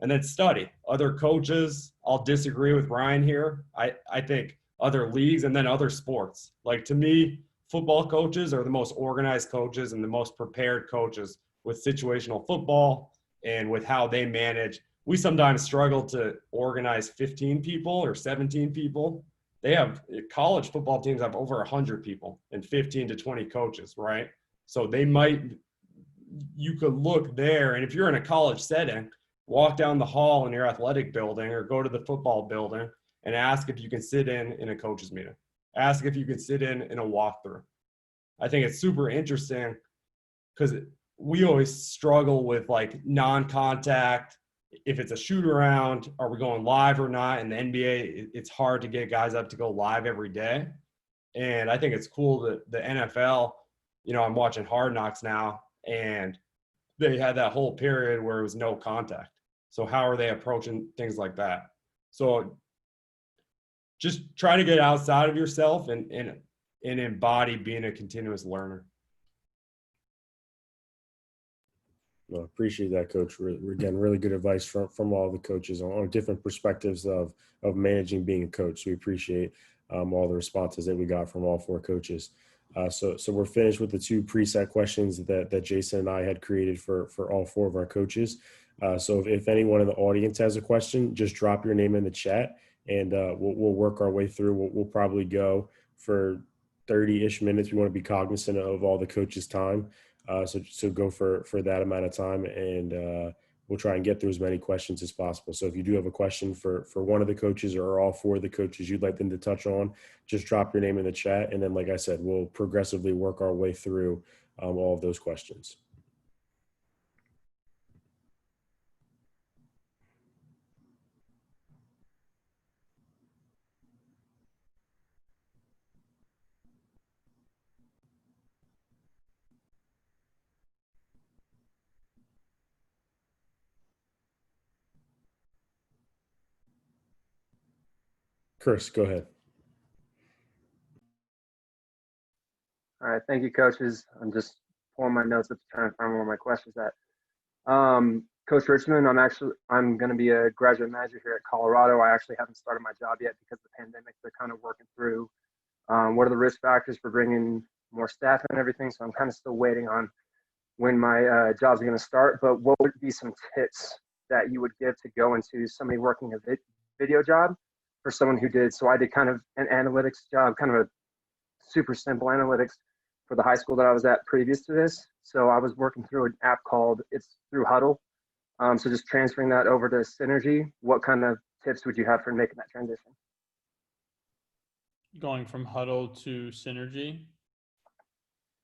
and then study other coaches. I'll disagree with Ryan here. I think other leagues and then other sports. Like, to me, football coaches are the most organized coaches and the most prepared coaches with situational football and with how they manage. We sometimes struggle to organize 15 people or 17 people. They have college football teams have over 100 people and 15 to 20 coaches, right? So you could look there, and if you're in a college setting, walk down the hall in your athletic building or go to the football building and ask if you can sit in a coach's meeting. Ask if you can sit in a walkthrough. I think it's super interesting because we always struggle with like non-contact. If it's a shoot around, are we going live or not? In the NBA, it's hard to get guys up to go live every day. And I think it's cool that the NFL, I'm watching Hard Knocks now, and they had that whole period where it was no contact. So how are they approaching things like that? So just try to get outside of yourself and embody being a continuous learner.
No, appreciate that, Coach. Again, really good advice from all the coaches on different perspectives of managing being a coach. So we appreciate all the responses that we got from all four coaches. So we're finished with the two preset questions that Jason and I had created for all four of our coaches. So if anyone in the audience has a question, just drop your name in the chat, and we'll work our way through. We'll probably go for 30-ish minutes. We want to be cognizant of all the coaches' time. So go for that amount of time, and we'll try and get through as many questions as possible. So if you do have a question for one of the coaches or all four of the coaches you'd like them to touch on, just drop your name in the chat. And then, like I said, we'll progressively work our way through all of those questions. Chris, go ahead.
All right, thank you, coaches. I'm just pulling my notes up to try and find where my questions at. Coach Richman, I'm going to be a graduate manager here at Colorado. I actually haven't started my job yet because of the pandemic. They're kind of working through what are the risk factors for bringing more staff and everything. So I'm kind of still waiting on when my jobs are going to start. But what would be some tips that you would give to go into somebody working a video job for someone who did. So I did kind of an analytics job, kind of a super simple analytics for the high school that I was at previous to this. So I was working through an app called It's Through Huddle. So just transferring that over to Synergy, what kind of tips would you have for making that transition?
Going from Huddle to Synergy,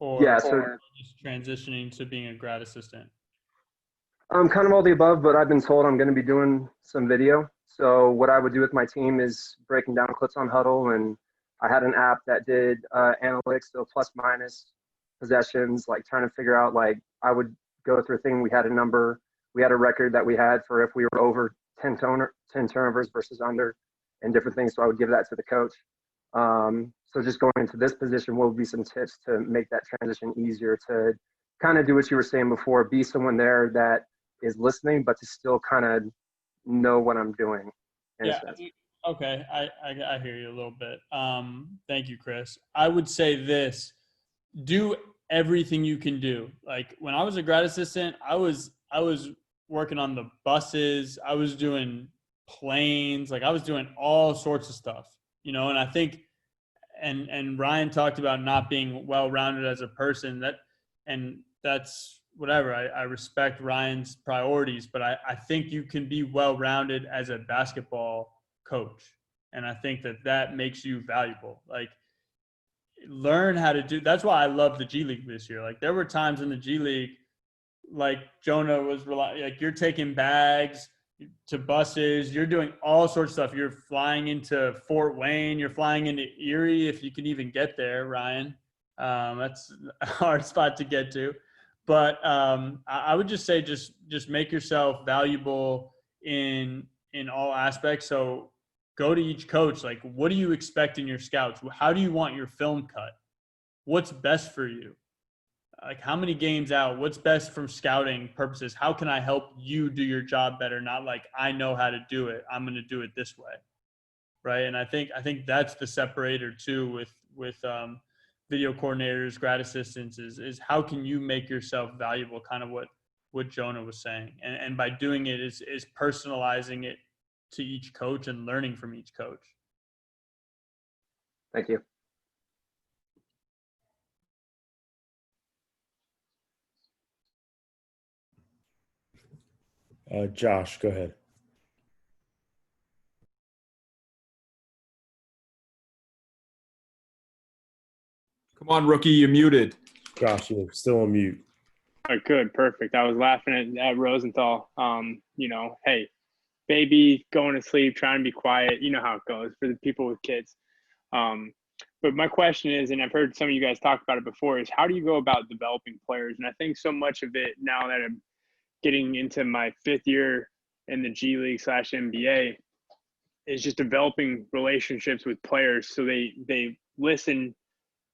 or
Yeah, so
just transitioning to being a grad assistant?
kind of all the above, but I've been told I'm going to be doing some video. So what I would do with my team is breaking down clips on Huddle, and I had an app that did analytics, so plus minus possessions, like trying to figure out, like I would go through a thing. We had a number, we had a record that we had for if we were over 10 turnovers versus under, and different things. So I would give that to the coach. So just going into this position, what would be some tips to make that transition easier, to kind of do what you were saying before, be someone there that is listening, but to still kind of know what I'm doing.
Yeah. Okay. I hear you a little bit. Thank you, Chris. I would say this: do everything you can do. Like when I was a grad assistant, I was working on the buses. I was doing planes. Like I was doing all sorts of stuff, and I think, and Ryan talked about not being well-rounded as a person. That's whatever. I respect Ryan's priorities, but I think you can be well-rounded as a basketball coach. And I think that makes you valuable. Like learn how to do, that's why I love the G League this year. Like there were times in the G League, like Jonah was like, you're taking bags to buses, you're doing all sorts of stuff. You're flying into Fort Wayne, you're flying into Erie, if you can even get there, Ryan. That's a hard spot to get to. But I would just say just make yourself valuable in all aspects. So go to each coach. Like, what do you expect in your scouts? How do you want your film cut? What's best for you? Like, how many games out? What's best from scouting purposes? How can I help you do your job better? Not like I know how to do it, I'm going to do it this way, right? And I think that's the separator too with video coordinators, grad assistants, is how can you make yourself valuable, kind of what Jonah was saying. And by doing it is personalizing it to each coach and learning from each coach.
Thank you.
Josh, go ahead.
Come on, rookie, you're muted.
Josh, you're still on mute.
All right, good, perfect. I was laughing at Rosenthal. Hey, baby going to sleep, trying to be quiet. You know how it goes for the people with kids. But my question is, and I've heard some of you guys talk about it before, is how do you go about developing players? And I think so much of it, now that I'm getting into my 5th year in the G League / NBA, is just developing relationships with players so they listen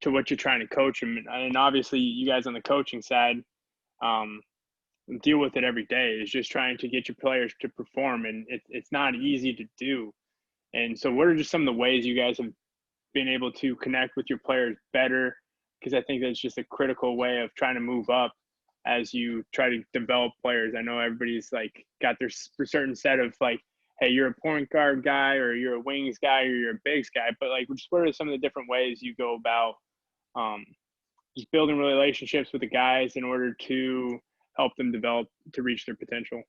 to what you're trying to coach them. And obviously you guys on the coaching side deal with it every day, is just trying to get your players to perform. And it's not easy to do. And so what are just some of the ways you guys have been able to connect with your players better? Because I think that's just a critical way of trying to move up as you try to develop players. I know everybody's like got their certain set of like, hey, you're a point guard guy, or you're a wings guy, or you're a bigs guy. But like, just what are some of the different ways you go about just building relationships with the guys in order to help them develop to reach their potential?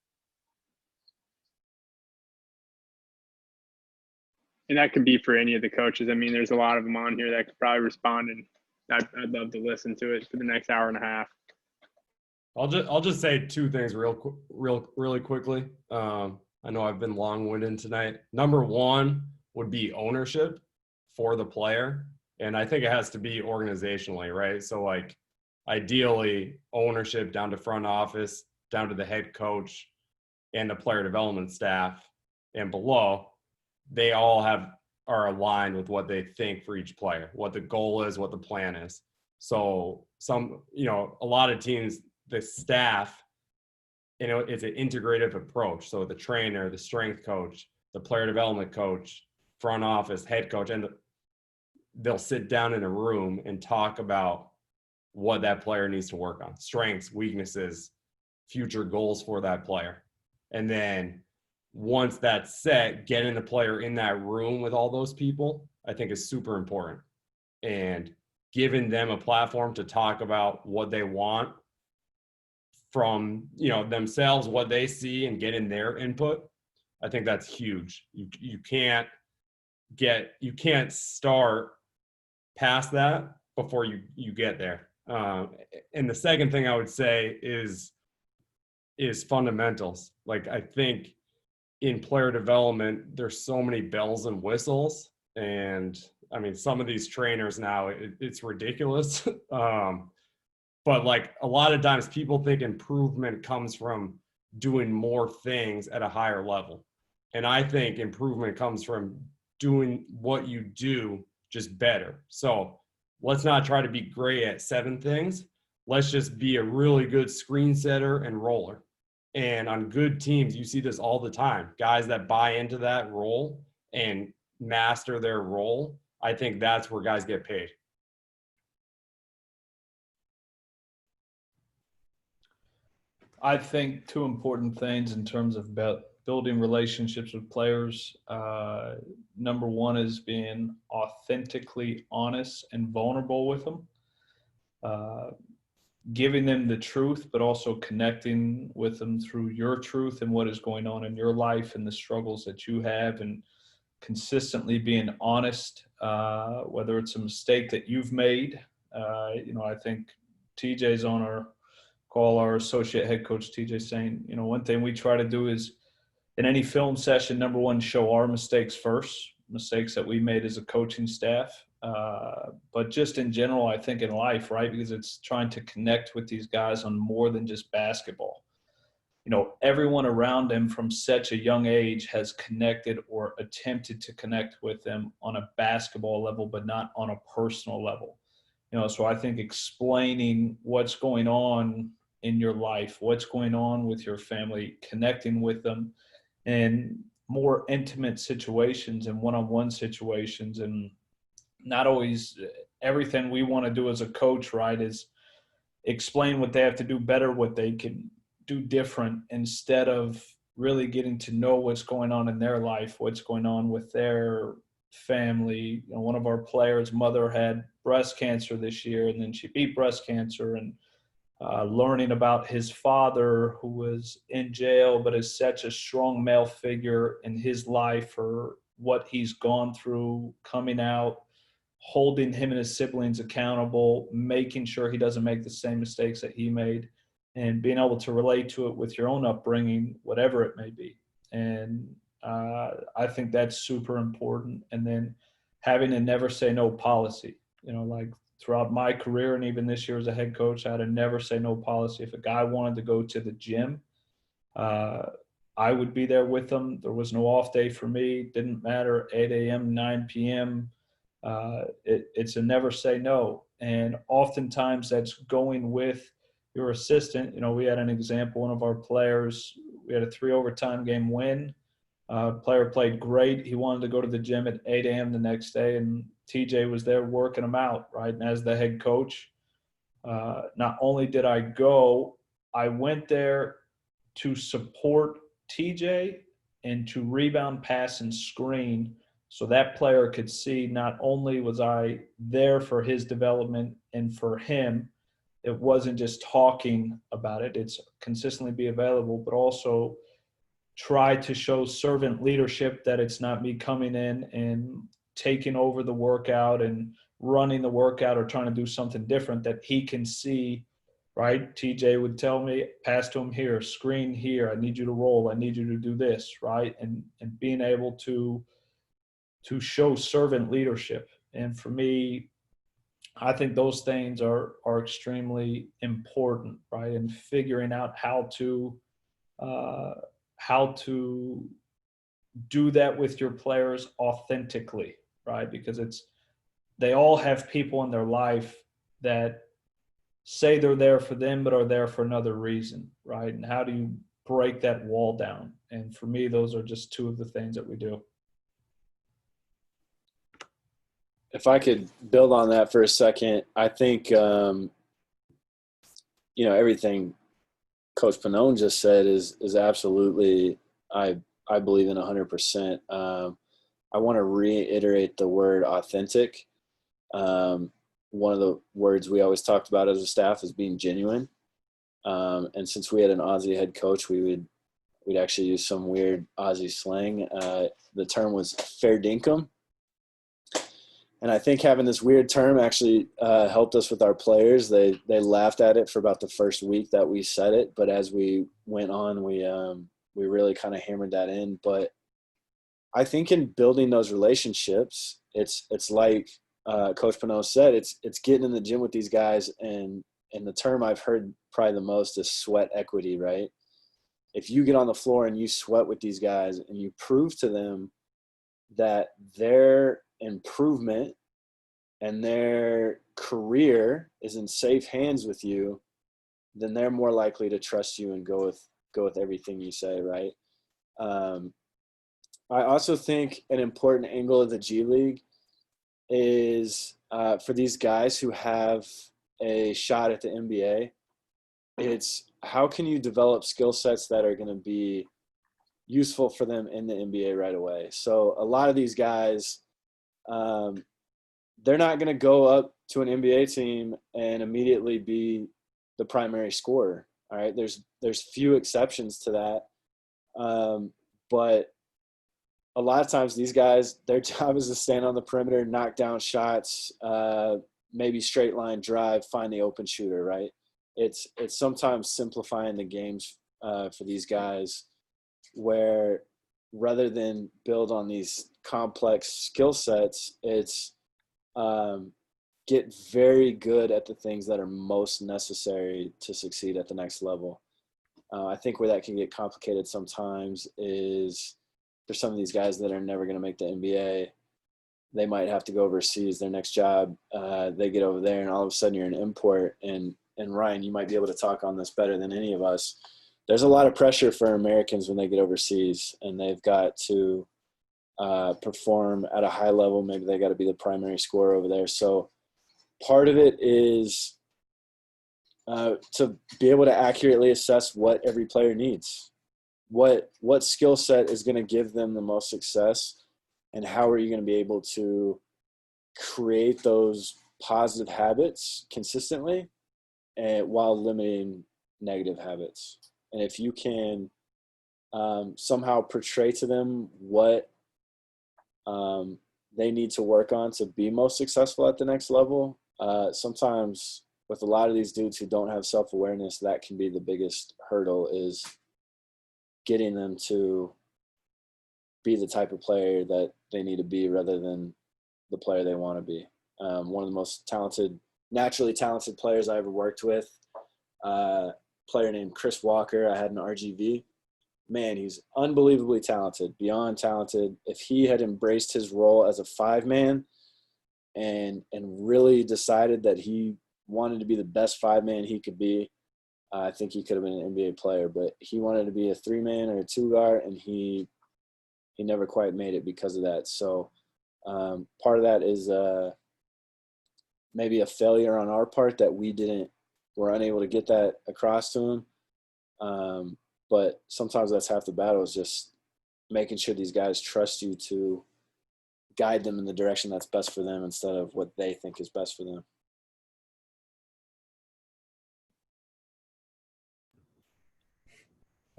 And that could be for any of the coaches. I mean, there's a lot of them on here that could probably respond, and I'd love to listen to it for the next hour and a half.
I'll just say 2 things really quickly. I know I've been long-winded tonight. Number 1 would be ownership for the player. And I think it has to be organizationally, right? So like ideally ownership down to front office, down to the head coach and the player development staff and below, they all are aligned with what they think for each player, what the goal is, what the plan is. So a lot of teams, the staff, it's an integrative approach. So the trainer, the strength coach, the player development coach, front office, head coach, and they'll sit down in a room and talk about what that player needs to work on, strengths, weaknesses, future goals for that player. And then once that's set, getting the player in that room with all those people, I think is super important. And giving them a platform to talk about what they want from, themselves, what they see, and getting their input, I think that's huge. You can't start past that before you get there. And the second thing I would say is fundamentals. Like, I think in player development, there's so many bells and whistles, and I mean, some of these trainers now, it's ridiculous. But like, a lot of times people think improvement comes from doing more things at a higher level. And I think improvement comes from doing what you do just better. So let's not try to be great at 7 things. Let's just be a really good screen setter and roller. And on good teams, you see this all the time. Guys that buy into that role and master their role, I think that's where guys get paid.
I think 2 important things in terms of building relationships with players. Number 1 is being authentically honest and vulnerable with them. Giving them the truth, but also connecting with them through your truth and what is going on in your life and the struggles that you have, and consistently being honest, whether it's a mistake that you've made. I think TJ's on our call, our associate head coach, TJ, saying, one thing we try to do is in any film session, number 1, show our mistakes first, mistakes that we made as a coaching staff. But just in general, I think in life, right? Because it's trying to connect with these guys on more than just basketball. Everyone around them from such a young age has connected or attempted to connect with them on a basketball level, but not on a personal level. So I think explaining what's going on in your life, what's going on with your family, connecting with them in more intimate situations and one-on-one situations, and not always everything we want to do as a coach, right, is explain what they have to do better, what they can do different, instead of really getting to know what's going on in their life, what's going on with their family. One of our players' mother had breast cancer this year, and then she beat breast cancer, and learning about his father, who was in jail but is such a strong male figure in his life, for what he's gone through coming out, holding him and his siblings accountable, making sure he doesn't make the same mistakes that he made, and being able to relate to it with your own upbringing, whatever it may be. And I think that's super important. And then having a never say no policy, like throughout my career and even this year as a head coach, I had a never say no policy. If a guy wanted to go to the gym, I would be there with them. There was no off day for me. Didn't matter, 8 a.m., 9 p.m. It's a never say no. And oftentimes that's going with your assistant. We had an example, one of our players, we had a 3 overtime game win. Player played great. He wanted to go to the gym at 8 a.m. the next day, and TJ was there working him out, right? And as the head coach, not only did I go, I went there to support TJ and to rebound, pass, and screen, so that player could see not only was I there for his development and for him, it wasn't just talking about it, it's consistently be available, but also try to show servant leadership, that it's not me coming in and taking over the workout and running the workout or trying to do something different, that he can see, right? TJ would tell me, pass to him here, screen here, I need you to roll, I need you to do this, right? And being able to show servant leadership. And for me, I think those things are extremely important, right? And figuring out how to do that with your players authentically, right? Because they all have people in their life that say they're there for them, but are there for another reason, right? And how do you break that wall down? And for me, those are just 2 of the things that we do.
If I could build on that for a second, I think, everything Coach Pannone just said is absolutely, I I believe in 100%. I want to reiterate the word authentic. One of the words we always talked about as a staff is being genuine. And since we had an Aussie head coach, we'd actually use some weird Aussie slang. The term was fair dinkum. And I think having this weird term actually helped us with our players. They laughed at it for about the first week that we said it, but as we went on, we really kind of hammered that in. But I think in building those relationships, it's like Coach Pannone said, it's getting in the gym with these guys, and the term I've heard probably the most is sweat equity, right? If you get on the floor and you sweat with these guys and you prove to them that their improvement and their career is in safe hands with you, then they're more likely to trust you and go with everything you say, right? I also think an important angle of the G League is for these guys who have a shot at the NBA, it's how can you develop skill sets that are going to be useful for them in the NBA right away. So a lot of these guys, they're not going to go up to an NBA team and immediately be the primary scorer. All right. There's few exceptions to that. But a lot of times these guys, their job is to stand on the perimeter, knock down shots, maybe straight line drive, find the open shooter, right? It's sometimes simplifying the games for these guys, where rather than build on these complex skill sets, it's get very good at the things that are most necessary to succeed at the next level. I think where that can get complicated sometimes is for some of these guys that are never going to make the NBA, they might have to go overseas. Their next job, they get over there, and all of a sudden you're an import. And Ryan, you might be able to talk on this better than any of us. There's a lot of pressure for Americans when they get overseas, and they've got to perform at a high level. Maybe they got to be the primary scorer over there. So part of it is to be able to accurately assess what every player needs. What skill set is going to give them the most success, and how are you going to be able to create those positive habits consistently and while limiting negative habits. And if you can somehow portray to them what they need to work on to be most successful at the next level, sometimes with a lot of these dudes who don't have self-awareness, that can be the biggest hurdle, is getting them to be the type of player that they need to be rather than the player they want to be. One of the most naturally talented players I ever worked with, player named Chris Walker, I had an RGV. Man, he's unbelievably talented, beyond talented. If he had embraced his role as a 5-man and really decided that he wanted to be the best 5-man he could be, I think he could have been an NBA player. But he wanted to be a 3-man or a 2-guard, and he never quite made it because of that. So part of that is maybe a failure on our part that we're unable to get that across to him. But sometimes that's half the battle, is just making sure these guys trust you to guide them in the direction that's best for them instead of what they think is best for them.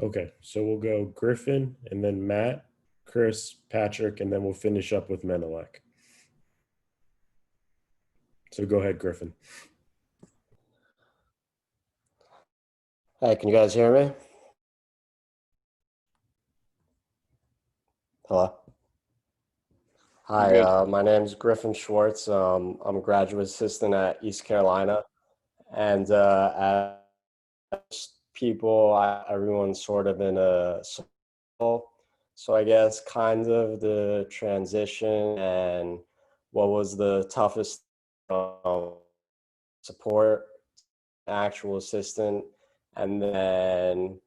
Okay, so we'll go Griffin and then Matt, Chris, Patrick, and then we'll finish up with Menelek. So go ahead, Griffin.
Hi, can you guys hear me? Hello. Hi, my name is Griffin Schwartz. I'm a graduate assistant at East Carolina, and as people, everyone's sort of in a circle. So I guess kind of the transition and what was the toughest support, actual assistant, and then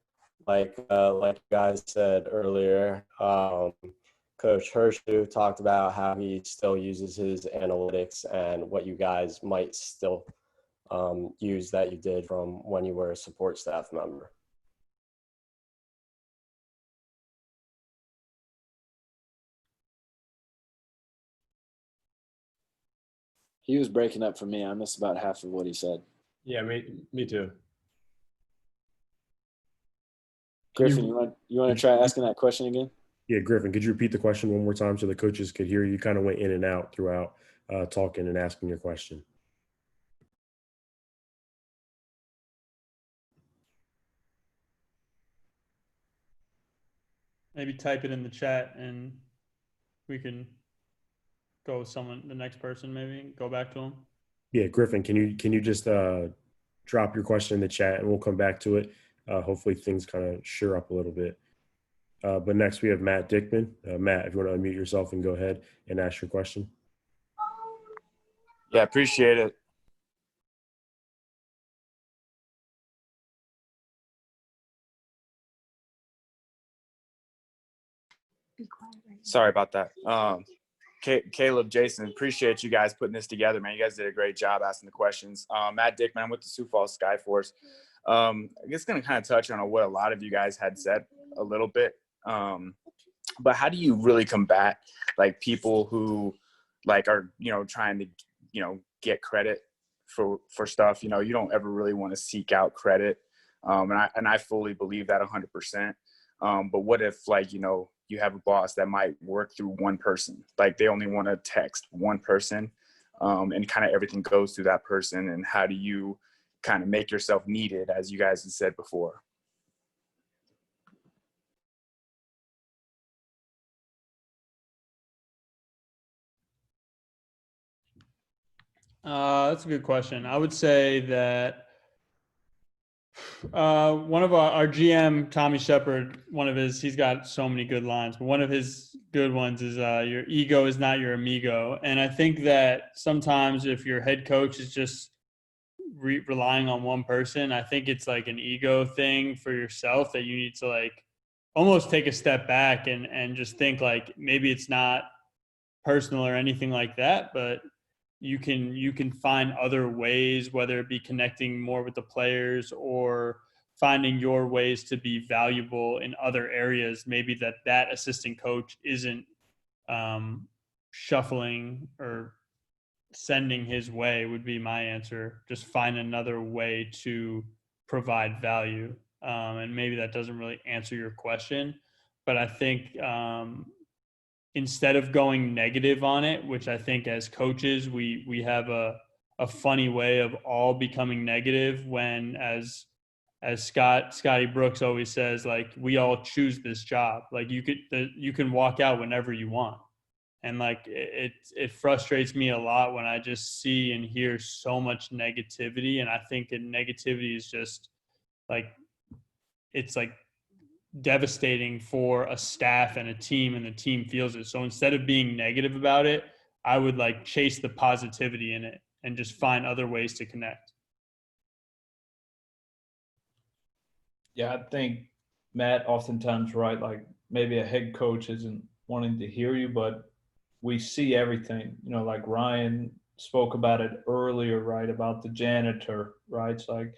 like you guys said earlier, Coach Herscu talked about how he still uses his analytics and what you guys might still use that you did from when you were a support staff member.
He was breaking up for me. I missed about half of what he said.
Yeah, me too.
Griffin, you want to try asking that question again?
Yeah, Griffin, could you repeat the question one more time so the coaches could hear you? You kind of went in and out throughout talking and asking your question.
Maybe type it in the chat and we can go with the next person, maybe go back to him.
Yeah, Griffin, can you just drop your question in the chat and we'll come back to it. Hopefully things kind of sure up a little bit. But next we have Matt Dickman. Matt, if you want to unmute yourself and go ahead and ask your question.
Yeah, appreciate it. Sorry about that. Caleb, Jason, appreciate you guys putting this together, man. You guys did a great job asking the questions. Matt Dickman, I'm with the Sioux Falls Skyforce. I guess going to kind of touch on what a lot of you guys had said a little bit. But how do you really combat like people who like are, trying to, get credit for stuff? You don't ever really want to seek out credit. And I fully believe that 100%. But what if like, you have a boss that might work through one person, like they only want to text one person, and kind of everything goes through that person. And how do you kind of make yourself needed, as you guys have said before?
That's a good question. I would say that one of our GM, Tommy Shepard, he's got so many good lines, but one of his good ones is your ego is not your amigo. And I think that sometimes if your head coach is just relying on one person, I think it's like an ego thing for yourself that you need to like almost take a step back and just think like maybe it's not personal or anything like that, but you can find other ways, whether it be connecting more with the players or finding your ways to be valuable in other areas. Maybe that assistant coach isn't shuffling or sending his way would be my answer. Just find another way to provide value. And maybe that doesn't really answer your question, but I think instead of going negative on it, which I think as coaches, we have a funny way of all becoming negative when as Scotty Brooks always says, like, we all choose this job. Like you can walk out whenever you want. And like, it frustrates me a lot when I just see and hear so much negativity. And I think that negativity is just like, it's like devastating for a staff and a team, and the team feels it. So instead of being negative about it, I would like chase the positivity in it and just find other ways to connect.
Yeah, I think Matt oftentimes, right, like maybe a head coach isn't wanting to hear you, but we see everything, like Ryan spoke about it earlier, right, about the janitor, right? It's like,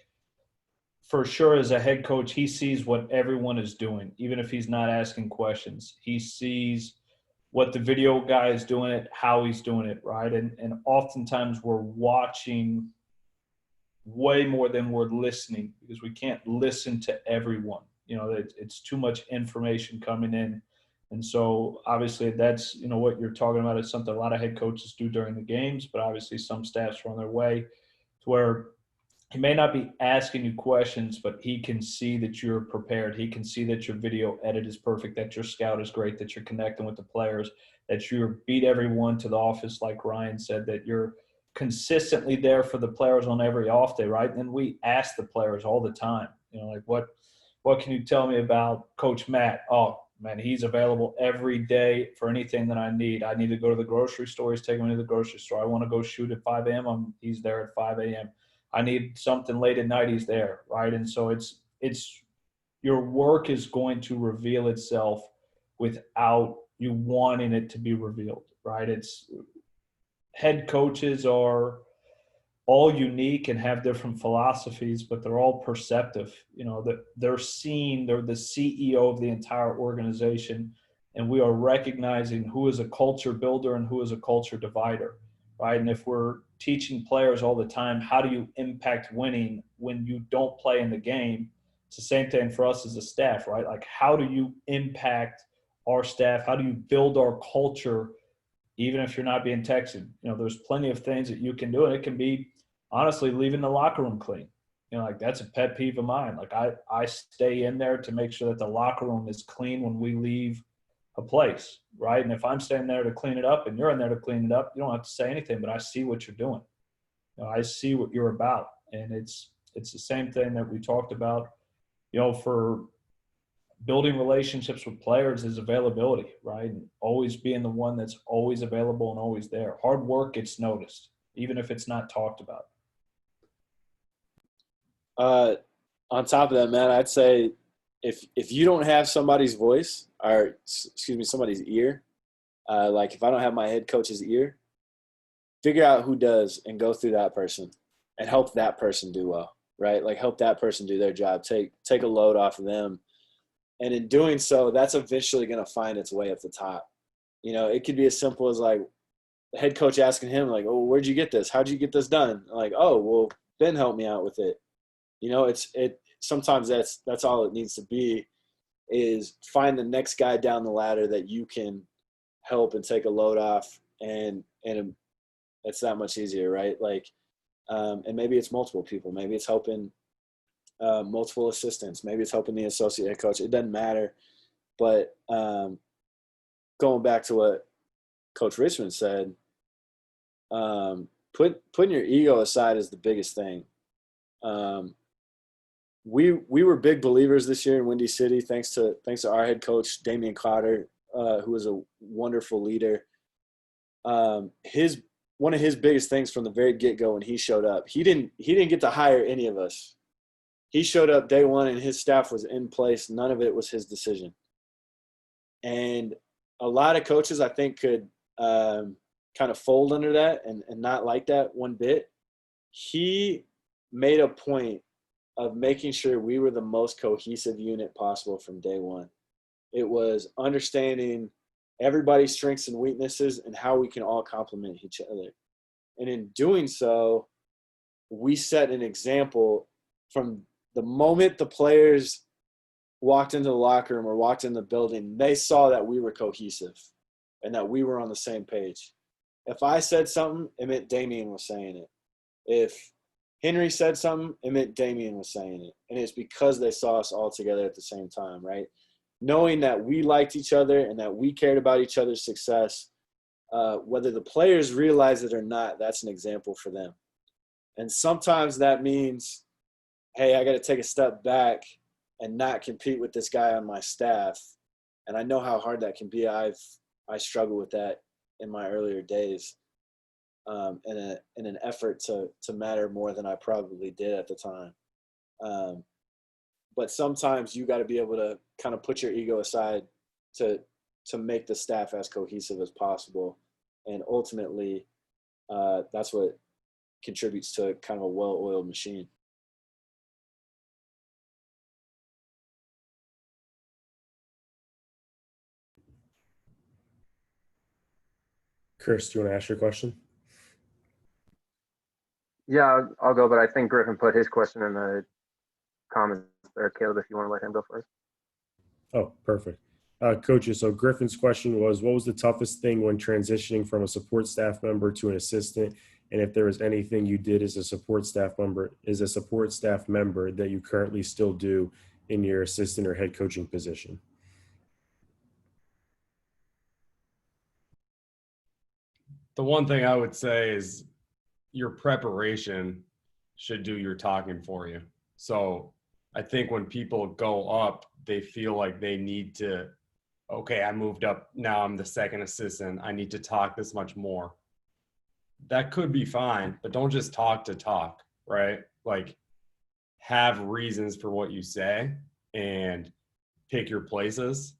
for sure, as a head coach, he sees what everyone is doing, even if he's not asking questions. He sees what the video guy is doing it, how he's doing it, right? And oftentimes we're watching way more than we're listening, because we can't listen to everyone. It's too much information coming in. And so obviously that's, what you're talking about is something a lot of head coaches do during the games, but obviously some staffs run their way to where he may not be asking you questions, but he can see that you're prepared. He can see that your video edit is perfect, that your scout is great, that you're connecting with the players, that you're beat everyone to the office, like Ryan said, that you're consistently there for the players on every off day, right? And we ask the players all the time, like, what can you tell me about Coach Matt? Oh, man, he's available every day for anything that I need. I need to go to the grocery store. He's taking me to the grocery store. I want to go shoot at 5 a.m. He's there at 5 a.m. I need something late at night. He's there, right? And so it's your work is going to reveal itself without you wanting it to be revealed, right? It's head coaches are all unique and have different philosophies, but they're all perceptive. That they're the CEO of the entire organization, and we are recognizing who is a culture builder and who is a culture divider, right? And if we're teaching players all the time, how do you impact winning when you don't play in the game? It's the same thing for us as a staff, right? Like, how do you impact our staff? How do you build our culture, even if you're not being texted? You know, there's plenty of things that you can do, and it can be honestly leaving the locker room clean. You know, like, that's a pet peeve of mine. Like, I stay in there to make sure that the locker room is clean when we leave a place, right? And if I'm staying there to clean it up and you're in there to clean it up, you don't have to say anything, but I see what you're doing. You know, I see what you're about. And it's the same thing that we talked about, you know, for building relationships with players is availability, right? And always being the one that's always available and always there. Hard work gets noticed, even if it's not talked about.
On top of that, man, I'd say if you don't have somebody's voice, or excuse me, somebody's ear, like if I don't have my head coach's ear, figure out who does and go through that person and help that person do well, right? Like, help that person do their job, take a load off of them. And in doing so, that's eventually going to find its way at the top. You know, it could be as simple as like the head coach asking him, like, oh, where'd you get this? How'd you get this done? Like, oh, well, Ben helped me out with it. You know, sometimes that's all it needs to be, is find the next guy down the ladder that you can help and take a load off, and it's that much easier, right? Like, and maybe it's multiple people, maybe it's helping multiple assistants, maybe it's helping the associate head coach. It doesn't matter. But going back to what Coach Richman said, putting your ego aside is the biggest thing. We were big believers this year in Windy City, thanks to our head coach Damian Cotter, who was a wonderful leader. One of his biggest things from the very get-go when he showed up, he didn't get to hire any of us. He showed up day one and his staff was in place. None of it was his decision. And a lot of coaches, I think, could kind of fold under that and not like that one bit. He made a point of making sure we were the most cohesive unit possible from day one. It was understanding everybody's strengths and weaknesses and how we can all complement each other. And in doing so, we set an example from the moment the players walked into the locker room or walked in the building. They saw that we were cohesive and that we were on the same page. If I said something, it meant Damian was saying it. If Henry said something, it meant Damian was saying it. And it's because they saw us all together at the same time, right? Knowing that we liked each other and that we cared about each other's success, whether the players realize it or not, that's an example for them. And sometimes that means, hey, I got to take a step back and not compete with this guy on my staff. And I know how hard that can be. I struggle with that in my earlier days, in an effort to matter more than I probably did at the time. But sometimes you got to be able to kind of put your ego aside to make the staff as cohesive as possible. And ultimately, that's what contributes to kind of a well-oiled machine.
Chris, do you want to ask your question?
Yeah, I'll go, but I think Griffin put his question in the comments there. Caleb, if you want to let him go first.
Oh, perfect. Coaches, so Griffin's question was, what was the toughest thing when transitioning from a support staff member to an assistant? And if there was anything you did as a support staff member that you currently still do in your assistant or head coaching position?
The one thing I would say is your preparation should do your talking for you. So I think when people go up, they feel like they need to, okay, I moved up, now I'm the second assistant, I need to talk this much more. That could be fine, but don't just talk to talk, right? Like, have reasons for what you say and pick your places.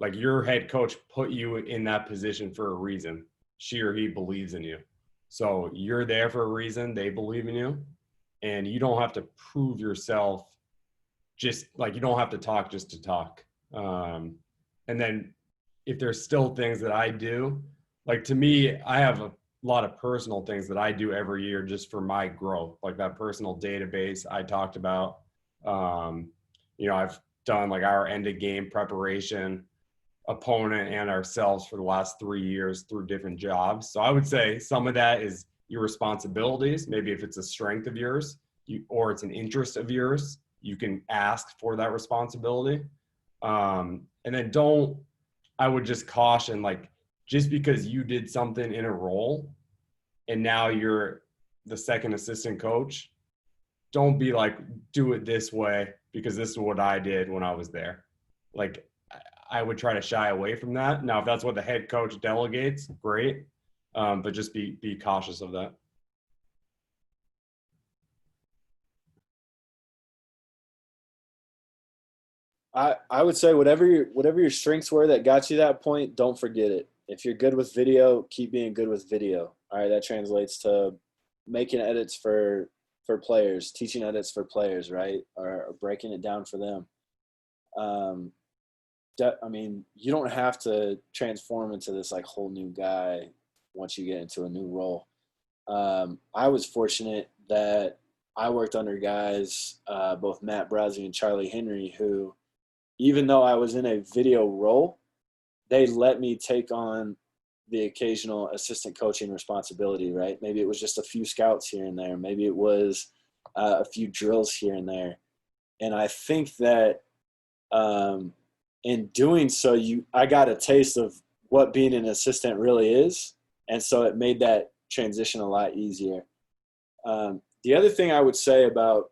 Like, your head coach put you in that position for a reason. She or he believes in you. So you're there for a reason. They believe in you. And you don't have to prove yourself, just like, you don't have to talk just to talk. And then if there's still things that I do, like to me, I have a lot of personal things that I do every year just for my growth, like that personal database I talked about. I've done like our end of game preparation, opponent and ourselves for the last 3 years through different jobs. So I would say some of that is your responsibilities. Maybe if it's a strength of yours, or it's an interest of yours, you can ask for that responsibility. And then I would just caution, like, just because you did something in a role and now you're the second assistant coach, don't be like, do it this way because this is what I did when I was there. Like, I would try to shy away from that. Now, if that's what the head coach delegates, great. But just be cautious of that.
I would say whatever your strengths were that got you that point, don't forget it. If you're good with video, keep being good with video. All right, that translates to making edits for players, teaching edits for players, right, or breaking it down for them. I mean, you don't have to transform into this like whole new guy once you get into a new role. I was fortunate that I worked under guys, both Matt Browsey and Charlie Henry, who, even though I was in a video role, they let me take on the occasional assistant coaching responsibility, right? Maybe it was just a few scouts here and there. Maybe it was a few drills here and there. And I think that in doing so, I got a taste of what being an assistant really is. And so it made that transition a lot easier. The other thing I would say about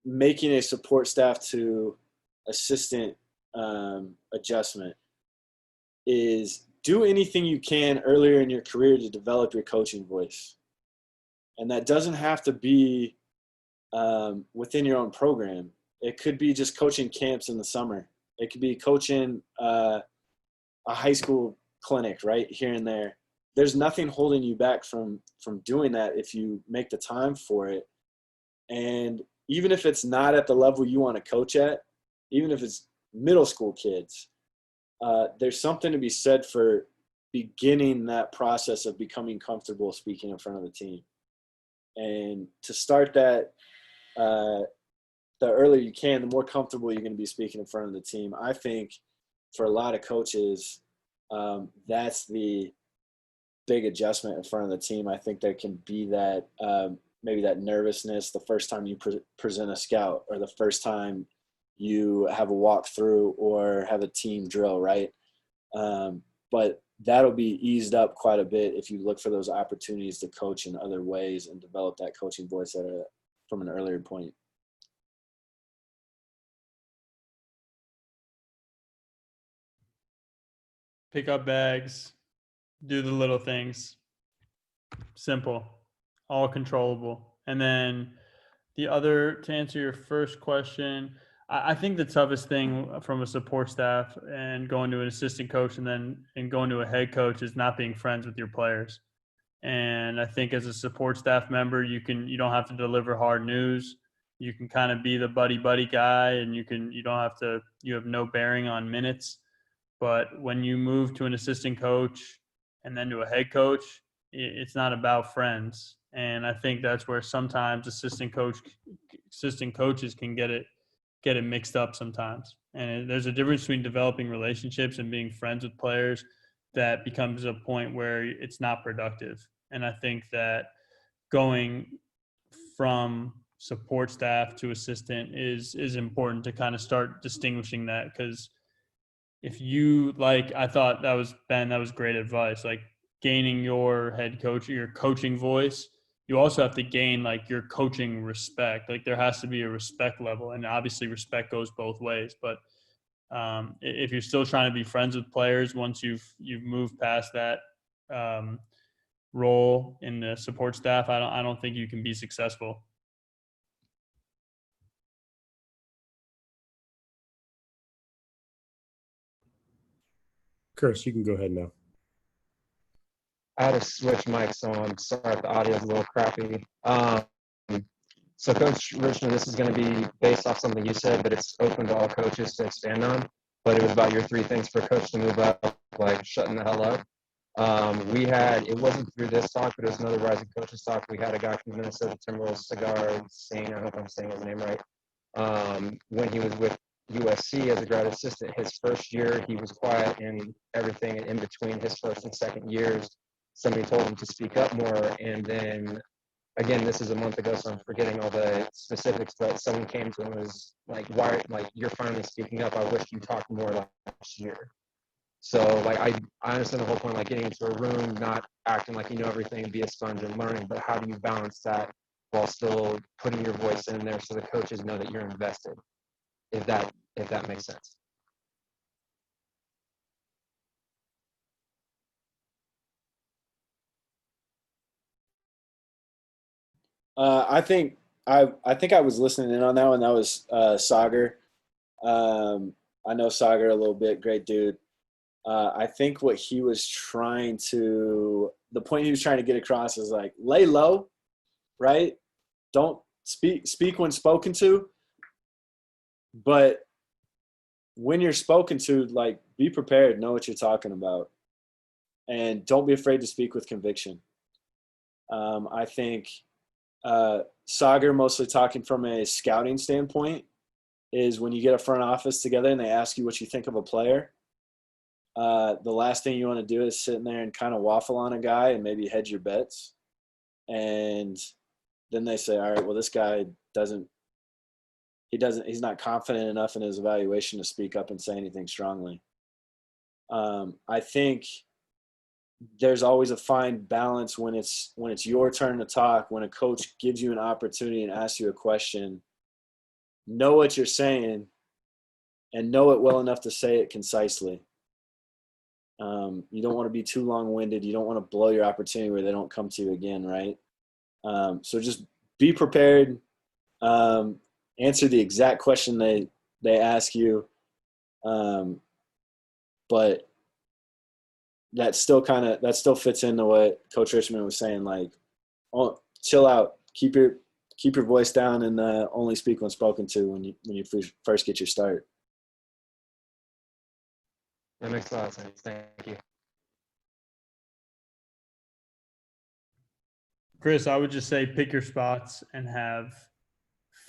making a support staff to assistant adjustment is do anything you can earlier in your career to develop your coaching voice. And that doesn't have to be within your own program. It could be just coaching camps in the summer. It could be coaching a high school clinic, right, here and there. There's nothing holding you back from doing that if you make the time for it. And even if it's not at the level you want to coach at, even if it's middle school kids, there's something to be said for beginning that process of becoming comfortable speaking in front of the team. And to start that, the earlier you can, the more comfortable you're going to be speaking in front of the team. I think for a lot of coaches, that's the big adjustment in front of the team. I think there can be that maybe that nervousness the first time you present a scout, or the first time you have a walkthrough or have a team drill, right? But that'll be eased up quite a bit if you look for those opportunities to coach in other ways and develop that coaching voice from an earlier point.
Pick up bags, do the little things. Simple, all controllable. And then to answer your first question, I think the toughest thing from a support staff and going to an assistant coach and going to a head coach is not being friends with your players. And I think as a support staff member, you don't have to deliver hard news. You can kind of be the buddy guy, and you have no bearing on minutes. But when you move to an assistant coach and then to a head coach, it's not about friends. And I think that's where sometimes assistant coaches can get it mixed up sometimes. And there's a difference between developing relationships and being friends with players that becomes a point where it's not productive. And I think that going from support staff to assistant is important to kind of start distinguishing that, because if you I thought that was great advice. Like, gaining your head coach, your coaching voice, you also have to gain your coaching respect. Like, there has to be a respect level, and obviously respect goes both ways. But if you're still trying to be friends with players, once you've moved past that role in the support staff, I don't think you can be successful.
Chris, you can go ahead now.
I had to switch mics, so I'm sorry if the audio is a little crappy. So Coach Richman, this is going to be based off something you said, but it's open to all coaches to expand on. But it was about your 3 things for a coach to move up, like shutting the hell up. It wasn't through this talk, but it was another Rising Coaches talk. We had a guy from Minnesota Timberwolves, Cigar Singh, I hope I'm saying his name right. When he was with USC as a grad assistant, his first year, he was quiet and everything. And in between his first and second years, somebody told him to speak up more. And then, again, this is a month ago, so I'm forgetting all the specifics, but someone came to him and was like, why, like, you're finally speaking up. I wish you talked more last year. So, like, I understand the whole point, like, getting into a room, not acting like you know everything, be a sponge and learning, but how do you balance that while still putting your voice in there so the coaches know that you're invested, if that makes sense.
I think I was listening in on that one. That was Sagar. I know Sagar a little bit. Great dude. I think what he was the point he was trying to get across is like, lay low, right? Don't speak when spoken to. But when you're spoken to, like, be prepared, know what you're talking about, and don't be afraid to speak with conviction. I think Sagar, mostly talking from a scouting standpoint, is when you get a front office together and they ask you what you think of a player, the last thing you want to do is sit in there and kind of waffle on a guy and maybe hedge your bets. And then they say, all right, well, this guy he's not confident enough in his evaluation to speak up and say anything strongly. I think there's always a fine balance when it's your turn to talk, when a coach gives you an opportunity and asks you a question. Know what you're saying and know it well enough to say it concisely. You don't want to be too long-winded. You don't want to blow your opportunity where they don't come to you again, right? So just be prepared. Answer the exact question they ask you. But that still fits into what Coach Richman was saying. Like, chill out, keep your voice down, and only speak when spoken to when you first get your start.
That makes a lot of sense. Thank you.
Chris, I would just say pick your spots and have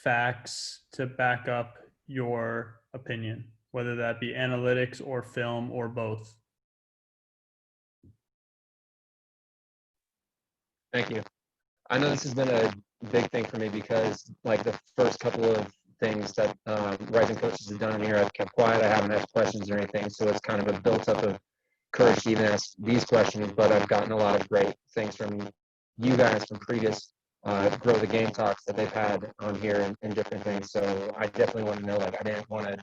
facts to back up your opinion, whether that be analytics or film or both.
Thank you. I know this has been a big thing for me because, like, the first couple of things that rising coaches have done here, I've kept quiet. I haven't asked questions or anything, so it's kind of a built up of courage to even ask these questions. But I've gotten a lot of great things from you guys from previous Grow the Game talks that they've had on here and different things. So I definitely want to know, like, I didn't want to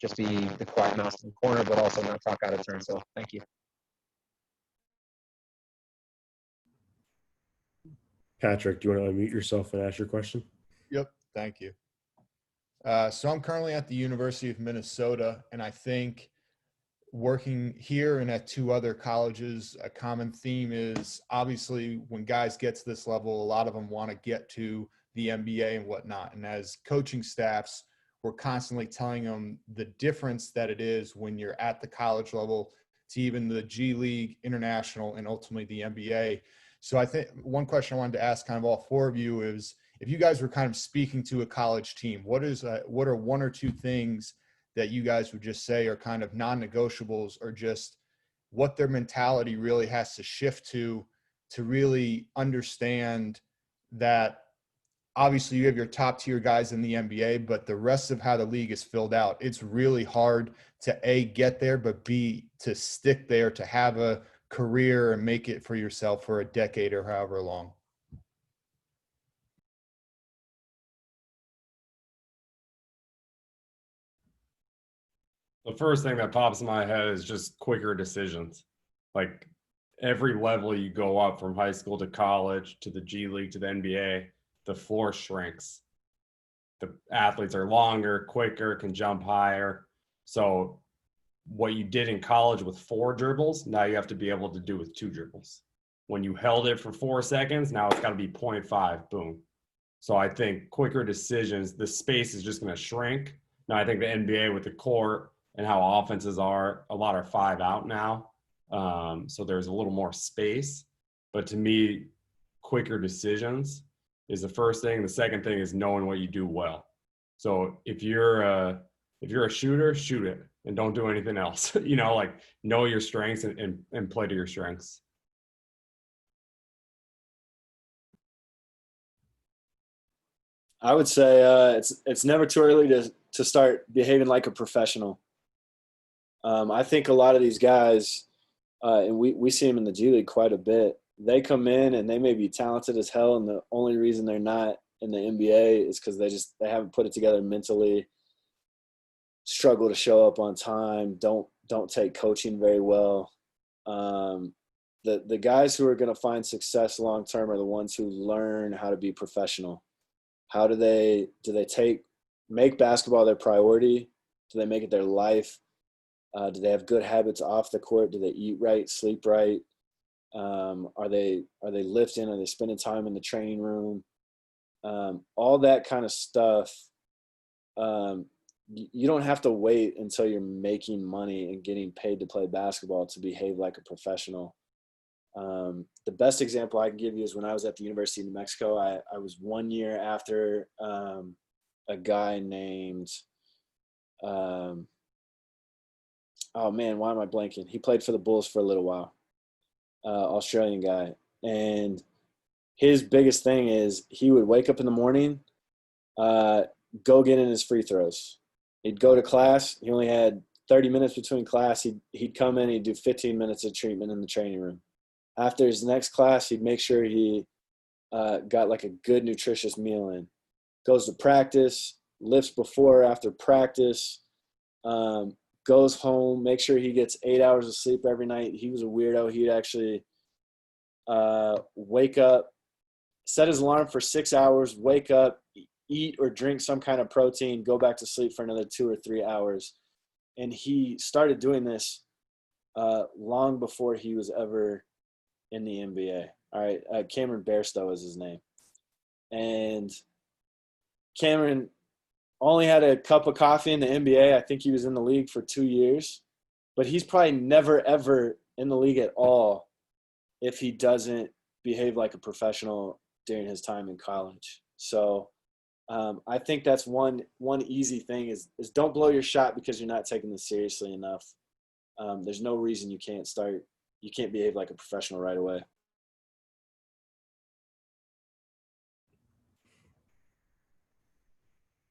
just be the quiet mouse in the corner, but also not talk out of turn. So thank you.
Patrick, do you want to unmute yourself and ask your question?
Yep, thank you. So I'm currently at the University of Minnesota, and I think working here and at two other colleges, a common theme is obviously when guys get to this level, a lot of them want to get to the NBA and whatnot. And as coaching staffs, we're constantly telling them the difference that it is when you're at the college level to even the G League, international, and ultimately the NBA. So I think one question I wanted to ask kind of all four of you is, if you guys were kind of speaking to a college team, what are one or two things that you guys would just say are kind of non-negotiables, or just what their mentality really has to shift to really understand that obviously you have your top tier guys in the NBA, but the rest of how the league is filled out, it's really hard to A, get there, but B, to stick there, to have a career and make it for yourself for a decade or however long?
The first thing that pops in my head is just quicker decisions. Like, every level you go up from high school to college to the G League to the NBA, the floor shrinks. The athletes are longer, quicker, can jump higher. So what you did in college with 4 dribbles, now you have to be able to do with 2 dribbles. When you held it for 4 seconds, now it's got to be 0.5, boom. So I think quicker decisions, the space is just going to shrink. Now I think the NBA with the court and how offenses are, a lot are 5 out now. So there's a little more space. But to me, quicker decisions is the first thing. The second thing is knowing what you do well. So if you're a shooter, shoot it and don't do anything else. Like know your strengths and play to your strengths.
I would say it's never too early to start behaving like a professional. I think a lot of these guys, and we see them in the G League quite a bit, they come in and they may be talented as hell, and the only reason they're not in the NBA is because they haven't put it together mentally, struggle to show up on time, don't take coaching very well. The guys who are going to find success long term are the ones who learn how to be professional. How do they make basketball their priority? Do they make it their life? Do they have good habits off the court? Do they eat right, sleep right? Are they lifting? Are they spending time in the training room? All that kind of stuff. You don't have to wait until you're making money and getting paid to play basketball to behave like a professional. The best example I can give you is when I was at the University of New Mexico. I was 1 year after a guy named oh man, why am I blanking? He played for the Bulls for a little while, Australian guy. And his biggest thing is he would wake up in the morning, go get in his free throws. He'd go to class. He only had 30 minutes between class. He'd come in, he'd do 15 minutes of treatment in the training room. After his next class, he'd make sure he got like a good nutritious meal in. Goes to practice, lifts before or after practice, goes home, make sure he gets 8 hours of sleep every night. He was a weirdo. He'd actually wake up, set his alarm for 6 hours, wake up, eat or drink some kind of protein, go back to sleep for another 2 or 3 hours. And he started doing this long before he was ever in the NBA. All right, Cameron Bairstow is his name. And Cameron only had a cup of coffee in the NBA. I think he was in the league for 2 years. But he's probably never, ever in the league at all if he doesn't behave like a professional during his time in college. So I think that's one easy thing is don't blow your shot because you're not taking this seriously enough. There's no reason you can't behave like a professional right away.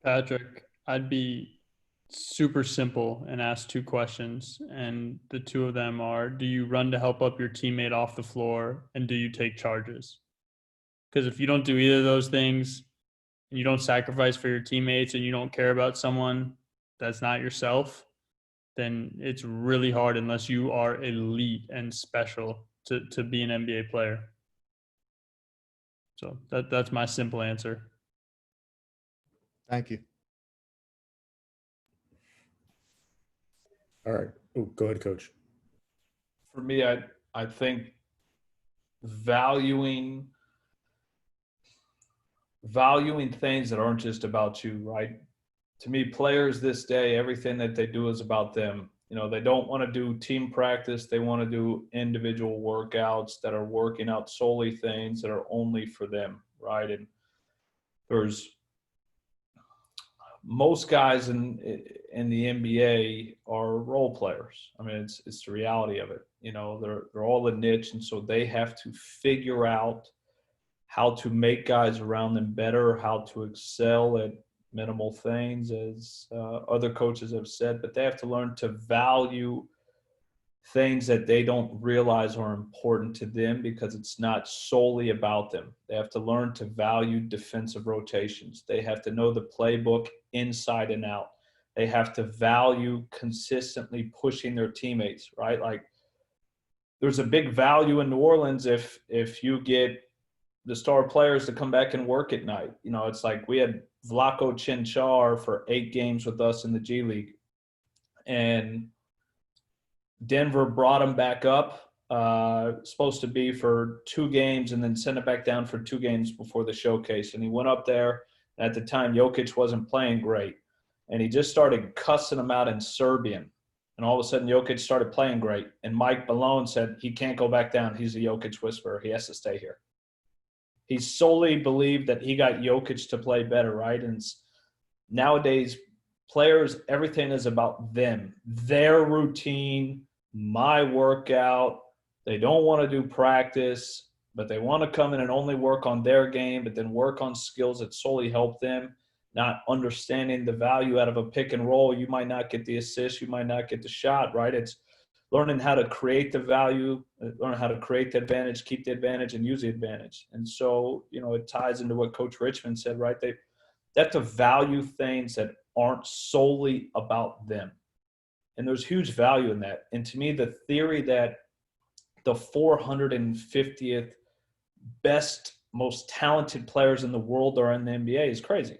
Patrick, I'd be super simple and ask two questions. And the two of them are, do you run to help up your teammate off the floor? And do you take charges? Because if you don't do either of those things and you don't sacrifice for your teammates and you don't care about someone that's not yourself, then it's really hard unless you are elite and special to be an NBA player. So that's my simple answer.
Thank you.
All right. Oh, go ahead, Coach.
For me, I think valuing things that aren't just about you, right? To me, players this day, everything that they do is about them. You know, they don't want to do team practice. They want to do individual workouts that are working out solely things that are only for them, right? And there's most guys in the NBA are role players. I mean, it's the reality of it. You know, they're all a niche, and so they have to figure out how to make guys around them better, how to excel at minimal things, as other coaches have said. But they have to learn to value things that they don't realize are important to them because it's not solely about them. They have to learn to value defensive rotations. They have to know the playbook inside and out. They have to value consistently pushing their teammates, right? Like there's a big value in New Orleans if you get the star players to come back and work at night. You know, it's like we had Vlako Chinchar for 8 games with us in the G League. And Denver brought him back up, supposed to be for 2 games, and then sent it back down for 2 games before the showcase. And he went up there. At the time, Jokic wasn't playing great. And he just started cussing him out in Serbian. And And all of a sudden, Jokic started playing great. And Mike Malone said he can't go back down. He's a Jokic whisperer. He has to stay here. He solely believed that he got Jokic to play better, right? And nowadays, players, everything is about them, their routine, my workout. They don't want to do practice, but they want to come in and only work on their game, but then work on skills that solely help them, not understanding the value out of a pick and roll. You might not get the assist, you might not get the shot, right? It's learning how to create the value, learn how to create the advantage, keep the advantage, and use the advantage. And so, it ties into what Coach Richman said, right? They have to value things that aren't solely about them. And there's huge value in that. And to me, the theory that the 450th best, most talented players in the world are in the NBA is crazy.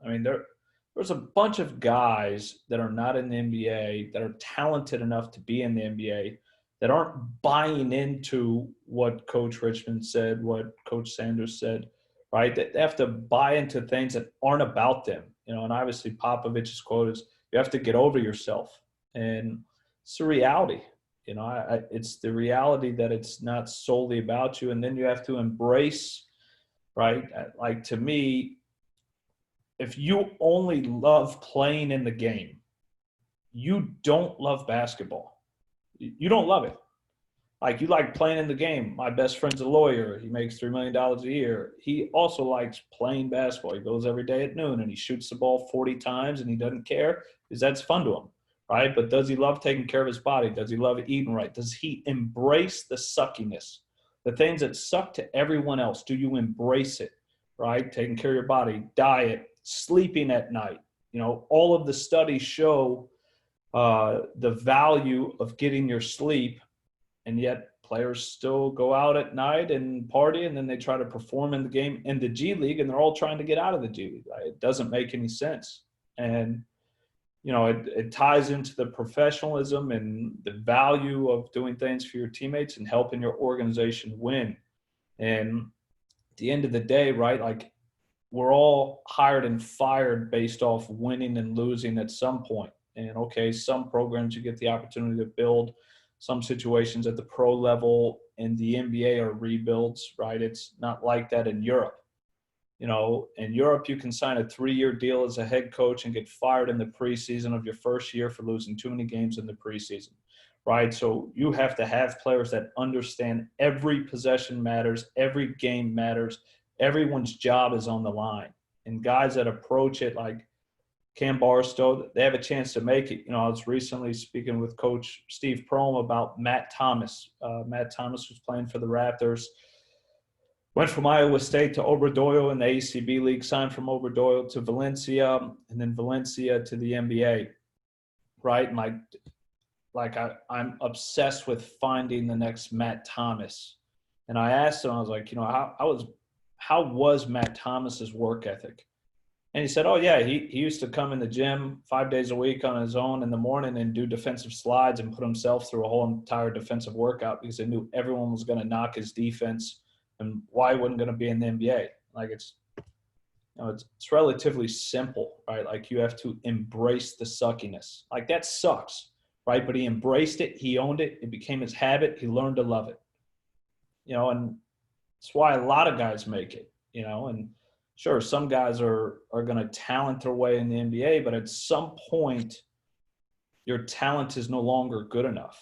I mean, there's a bunch of guys that are not in the NBA that are talented enough to be in the NBA that aren't buying into what Coach Richman said, what Coach Sanders said, right? They have to buy into things that aren't about them. And obviously Popovich's quote is, you have to get over yourself. And it's a reality. It's the reality that it's not solely about you. And then you have to embrace, right? Like, to me, if you only love playing in the game, you don't love basketball. You don't love it. Like, you like playing in the game. My best friend's a lawyer. He makes $3 million a year. He also likes playing basketball. He goes every day at noon and he shoots the ball 40 times and he doesn't care because that's fun to him, right? But does he love taking care of his body? Does he love eating right? Does he embrace the suckiness? The things that suck to everyone else, do you embrace it, right? Taking care of your body, diet, sleeping at night. All of the studies show the value of getting your sleep. And yet players still go out at night and party, and then they try to perform in the game in the G League, and they're all trying to get out of the G League. It doesn't make any sense. And, it ties into the professionalism and the value of doing things for your teammates and helping your organization win. And at the end of the day, right, like, we're all hired and fired based off winning and losing at some point. And, okay, some programs you get the opportunity to build. Some situations at the pro level in the NBA are rebuilds, right? It's not like that in Europe. In Europe, you can sign a 3-year deal as a head coach and get fired in the preseason of your first year for losing too many games in the preseason, right? So you have to have players that understand every possession matters, every game matters, everyone's job is on the line. And guys that approach it like Cam Barstow, they have a chance to make it. I was recently speaking with Coach Steve Prohm about Matt Thomas. Matt Thomas was playing for the Raptors, went from Iowa State to Obradoiro in the ACB League, signed from Obradoiro to Valencia, and then Valencia to the NBA, right? And I'm obsessed with finding the next Matt Thomas. And I asked him, I was like, how was Matt Thomas's work ethic? And he said, oh, yeah, he used to come in the gym 5 days a week on his own in the morning and do defensive slides and put himself through a whole entire defensive workout because he knew everyone was going to knock his defense and why he wasn't going to be in the NBA. Like, it's relatively simple, right? Like, you have to embrace the suckiness. Like, that sucks, right? But he embraced it. He owned it. It became his habit. He learned to love it, and that's why a lot of guys make it, and sure, some guys are going to talent their way in the NBA, but at some point, your talent is no longer good enough.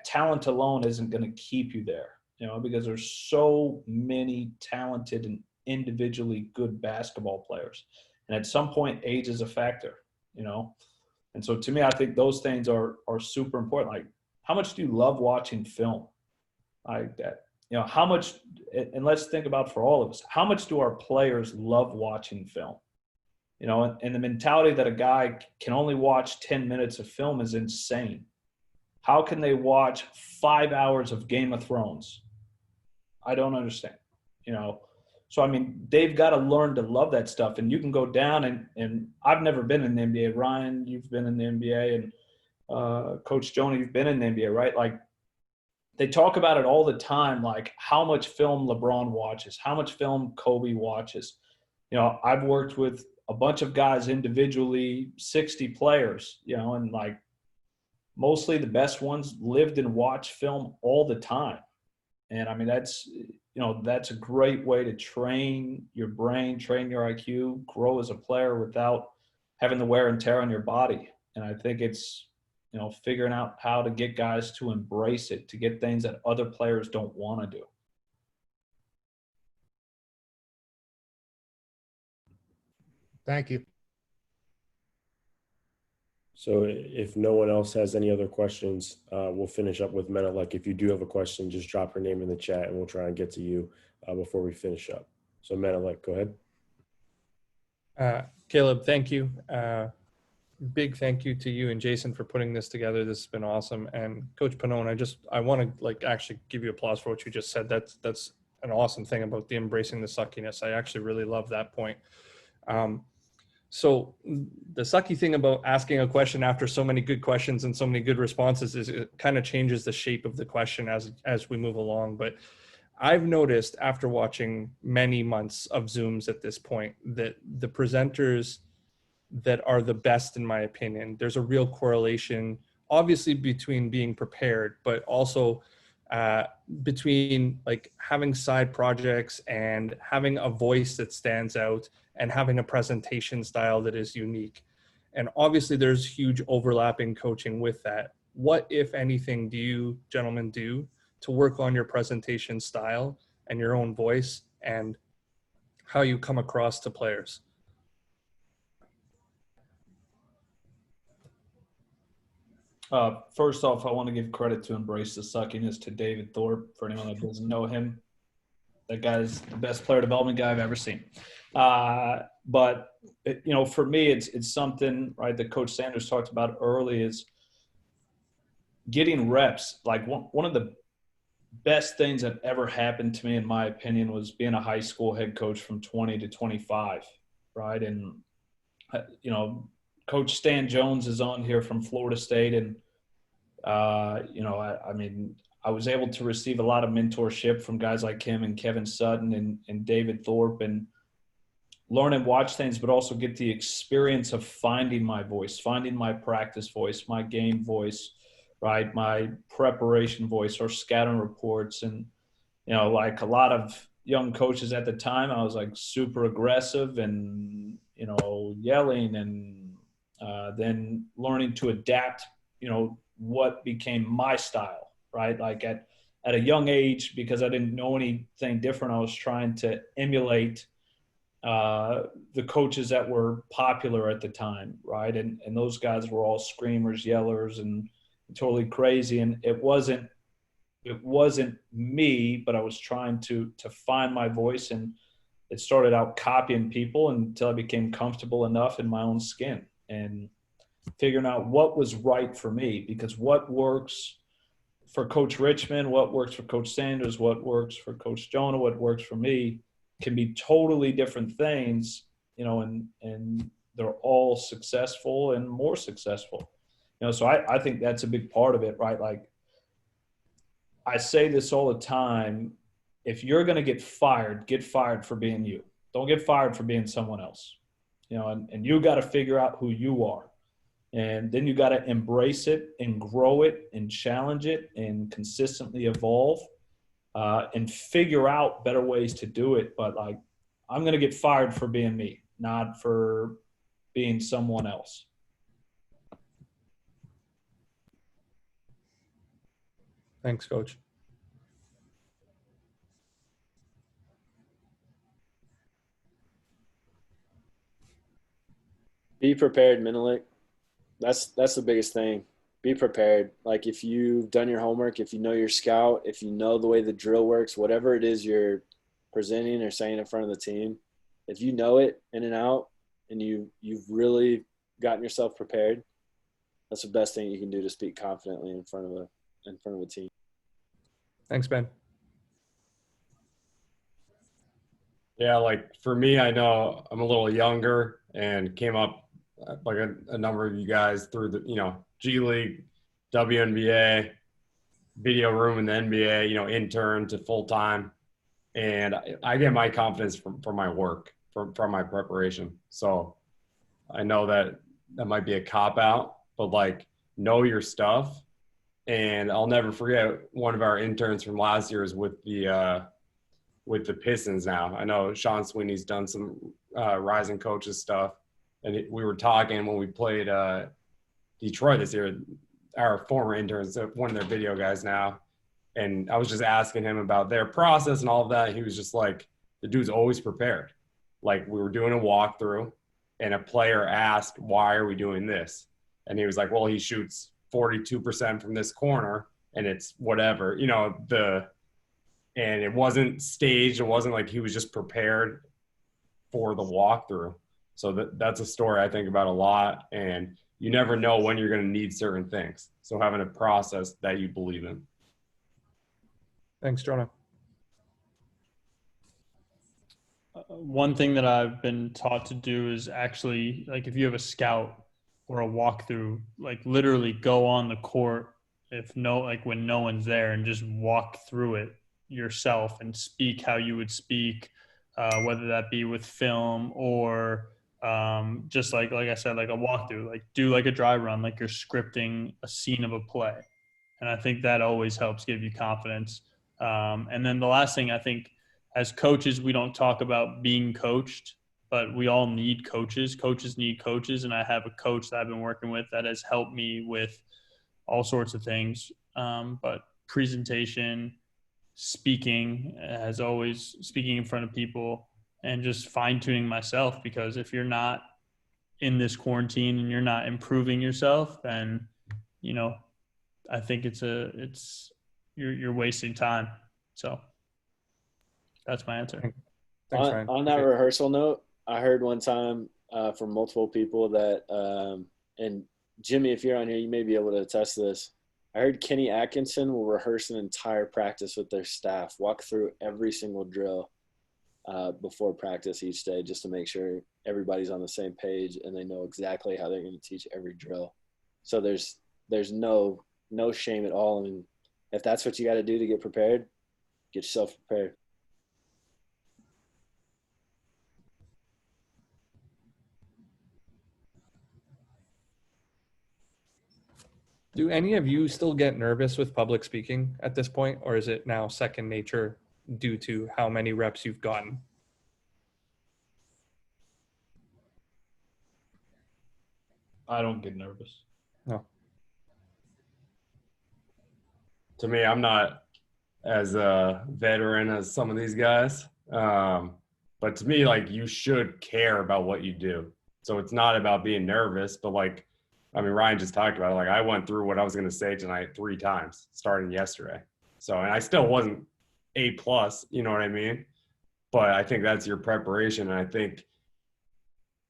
Talent alone isn't going to keep you there, because there's so many talented and individually good basketball players. And at some point, age is a factor, And so to me, I think those things are super important. Like, how much do you love watching film? Like that. How much, and let's think about for all of us, how much do our players love watching film? And the mentality that a guy can only watch 10 minutes of film is insane. How can they watch 5 hours of Game of Thrones? I don't understand, So, they've got to learn to love that stuff. And you can go down and I've never been in the NBA. Ryan, you've been in the NBA, and Coach Jonah, you've been in the NBA, right? Like, they talk about it all the time, like how much film LeBron watches, how much film Kobe watches. I've worked with a bunch of guys individually, 60 players, and like mostly the best ones lived and watched film all the time. And I mean, that's a great way to train your brain, train your IQ, grow as a player without having the wear and tear on your body. And I think it's, figuring out how to get guys to embrace it, to get things that other players don't want to do.
Thank you.
So if no one else has any other questions, we'll finish up with Menelik. If you do have a question, just drop your name in the chat and we'll try and get to you before we finish up. So Menelik, go ahead.
Caleb, thank you. Big thank you to you and Jason for putting this together. This has been awesome. And Coach Pannone, I want to actually give you applause for what you just said. That's an awesome thing about the embracing the suckiness. I actually really love that point. So the sucky thing about asking a question after so many good questions and so many good responses is it kind of changes the shape of the question as we move along. But I've noticed after watching many months of Zooms at this point that the presenters that are the best, in my opinion, there's a real correlation, obviously between being prepared, but also between like having side projects and having a voice that stands out and having a presentation style that is unique. And obviously there's huge overlapping coaching with that. What, if anything, do you gentlemen do to work on your presentation style and your own voice and how you come across to players?
First off, I want to give credit to Embrace the Suckiness to David Thorpe. For anyone that doesn't know him, that guy's the best player development guy I've ever seen. But for me, it's something, right, that Coach Sanders talked about early is getting reps. Like one of the best things that ever happened to me, in my opinion, was being a high school head coach from 20 to 25, right? And, Coach Stan Jones is on here from Florida State. And, I was able to receive a lot of mentorship from guys like him and Kevin Sutton and David Thorpe, and learn and watch things, but also get the experience of finding my voice, finding my practice voice, my game voice, right? My preparation voice, or scouting reports. And, like a lot of young coaches at the time, I was like super aggressive and, yelling, and then learning to adapt, what became my style, right? Like at a young age, because I didn't know anything different, I was trying to emulate the coaches that were popular at the time, right? And those guys were all screamers, yellers, and totally crazy. And it wasn't me, but I was trying to find my voice, and it started out copying people until I became comfortable enough in my own skin and figuring out what was right for me. Because what works for Coach Richman, what works for Coach Sanders, what works for Coach Jonah, what works for me can be totally different things, and they're all successful and more successful. So I think that's a big part of it, right? Like I say this all the time, if you're going to get fired for being you. Don't get fired for being someone else, and you got to figure out who you are. And then you got to embrace it and grow it and challenge it and consistently evolve and figure out better ways to do it. But like, I'm going to get fired for being me, not for being someone else.
Thanks, Coach.
Be prepared, Menelik. That's the biggest thing. Be prepared. Like if you've done your homework, if you know your scout, if you know the way the drill works, whatever it is you're presenting or saying in front of the team, if you know it in and out and you've really gotten yourself prepared, that's the best thing you can do to speak confidently in front of a team.
Thanks, Ben.
Yeah, like for me, I know I'm a little younger and came up like a number of you guys through the, G League, WNBA, video room in the NBA, intern to full-time. And I get my confidence from my work. from my preparation. So I know that might be a cop out, but like know your stuff. And I'll never forget one of our interns from last year is with the Pistons now. I know Sean Sweeney's done some rising coaches stuff, and we were talking when we played Detroit this year. Our former interns, one of their video guys now, and I was just asking him about their process and all of that. And he was just like, the dude's always prepared. Like we were doing a walkthrough, and a player asked, "Why are we doing this?" And he was like, "Well, he shoots 42% from this corner, and it's whatever, and it wasn't staged. It wasn't like he was just prepared for the walkthrough. So that's a story I think about a lot. And you never know when you're going to need certain things. So having a process that you believe in.
Thanks, Jonah.
One thing that I've been taught to do is actually, like, if you have a scout or a walkthrough, like literally go on the court when no one's there and just walk through it yourself and speak how you would speak, whether that be with film or just like I said, like a walkthrough, like do like a dry run, like you're scripting a scene of a play. And I think that always helps give you confidence. And then the last thing, I think as coaches, we don't talk about being coached, but we all need coaches. Coaches need coaches. And I have a coach that I've been working with that has helped me with all sorts of things. But presentation, speaking in front of people, and just fine-tuning myself, because if you're not in this quarantine and you're not improving yourself, then I think you're wasting time. So that's my answer.
Thanks, Ryan.
On that rehearsal note, I heard one time from multiple people that and Jimmy, if you're on here, you may be able to attest to this. I heard Kenny Atkinson will rehearse an entire practice with their staff, walk through every single drill before practice each day, just to make sure everybody's on the same page and they know exactly how they're going to teach every drill. So there's no shame at all. I mean, if that's what you got to do to get prepared, get yourself prepared.
Do any of you still get nervous with public speaking at this point, or is it now second nature due to how many reps you've gotten?
I don't get nervous.
No.
To me, I'm not as a veteran as some of these guys. But to me, like, you should care about what you do. So it's not about being nervous, but like, I mean, Ryan just talked about it. Like, I went through what I was going to say tonight 3 times starting yesterday. So, and I still wasn't A+, you know what I mean? But I think that's your preparation. And I think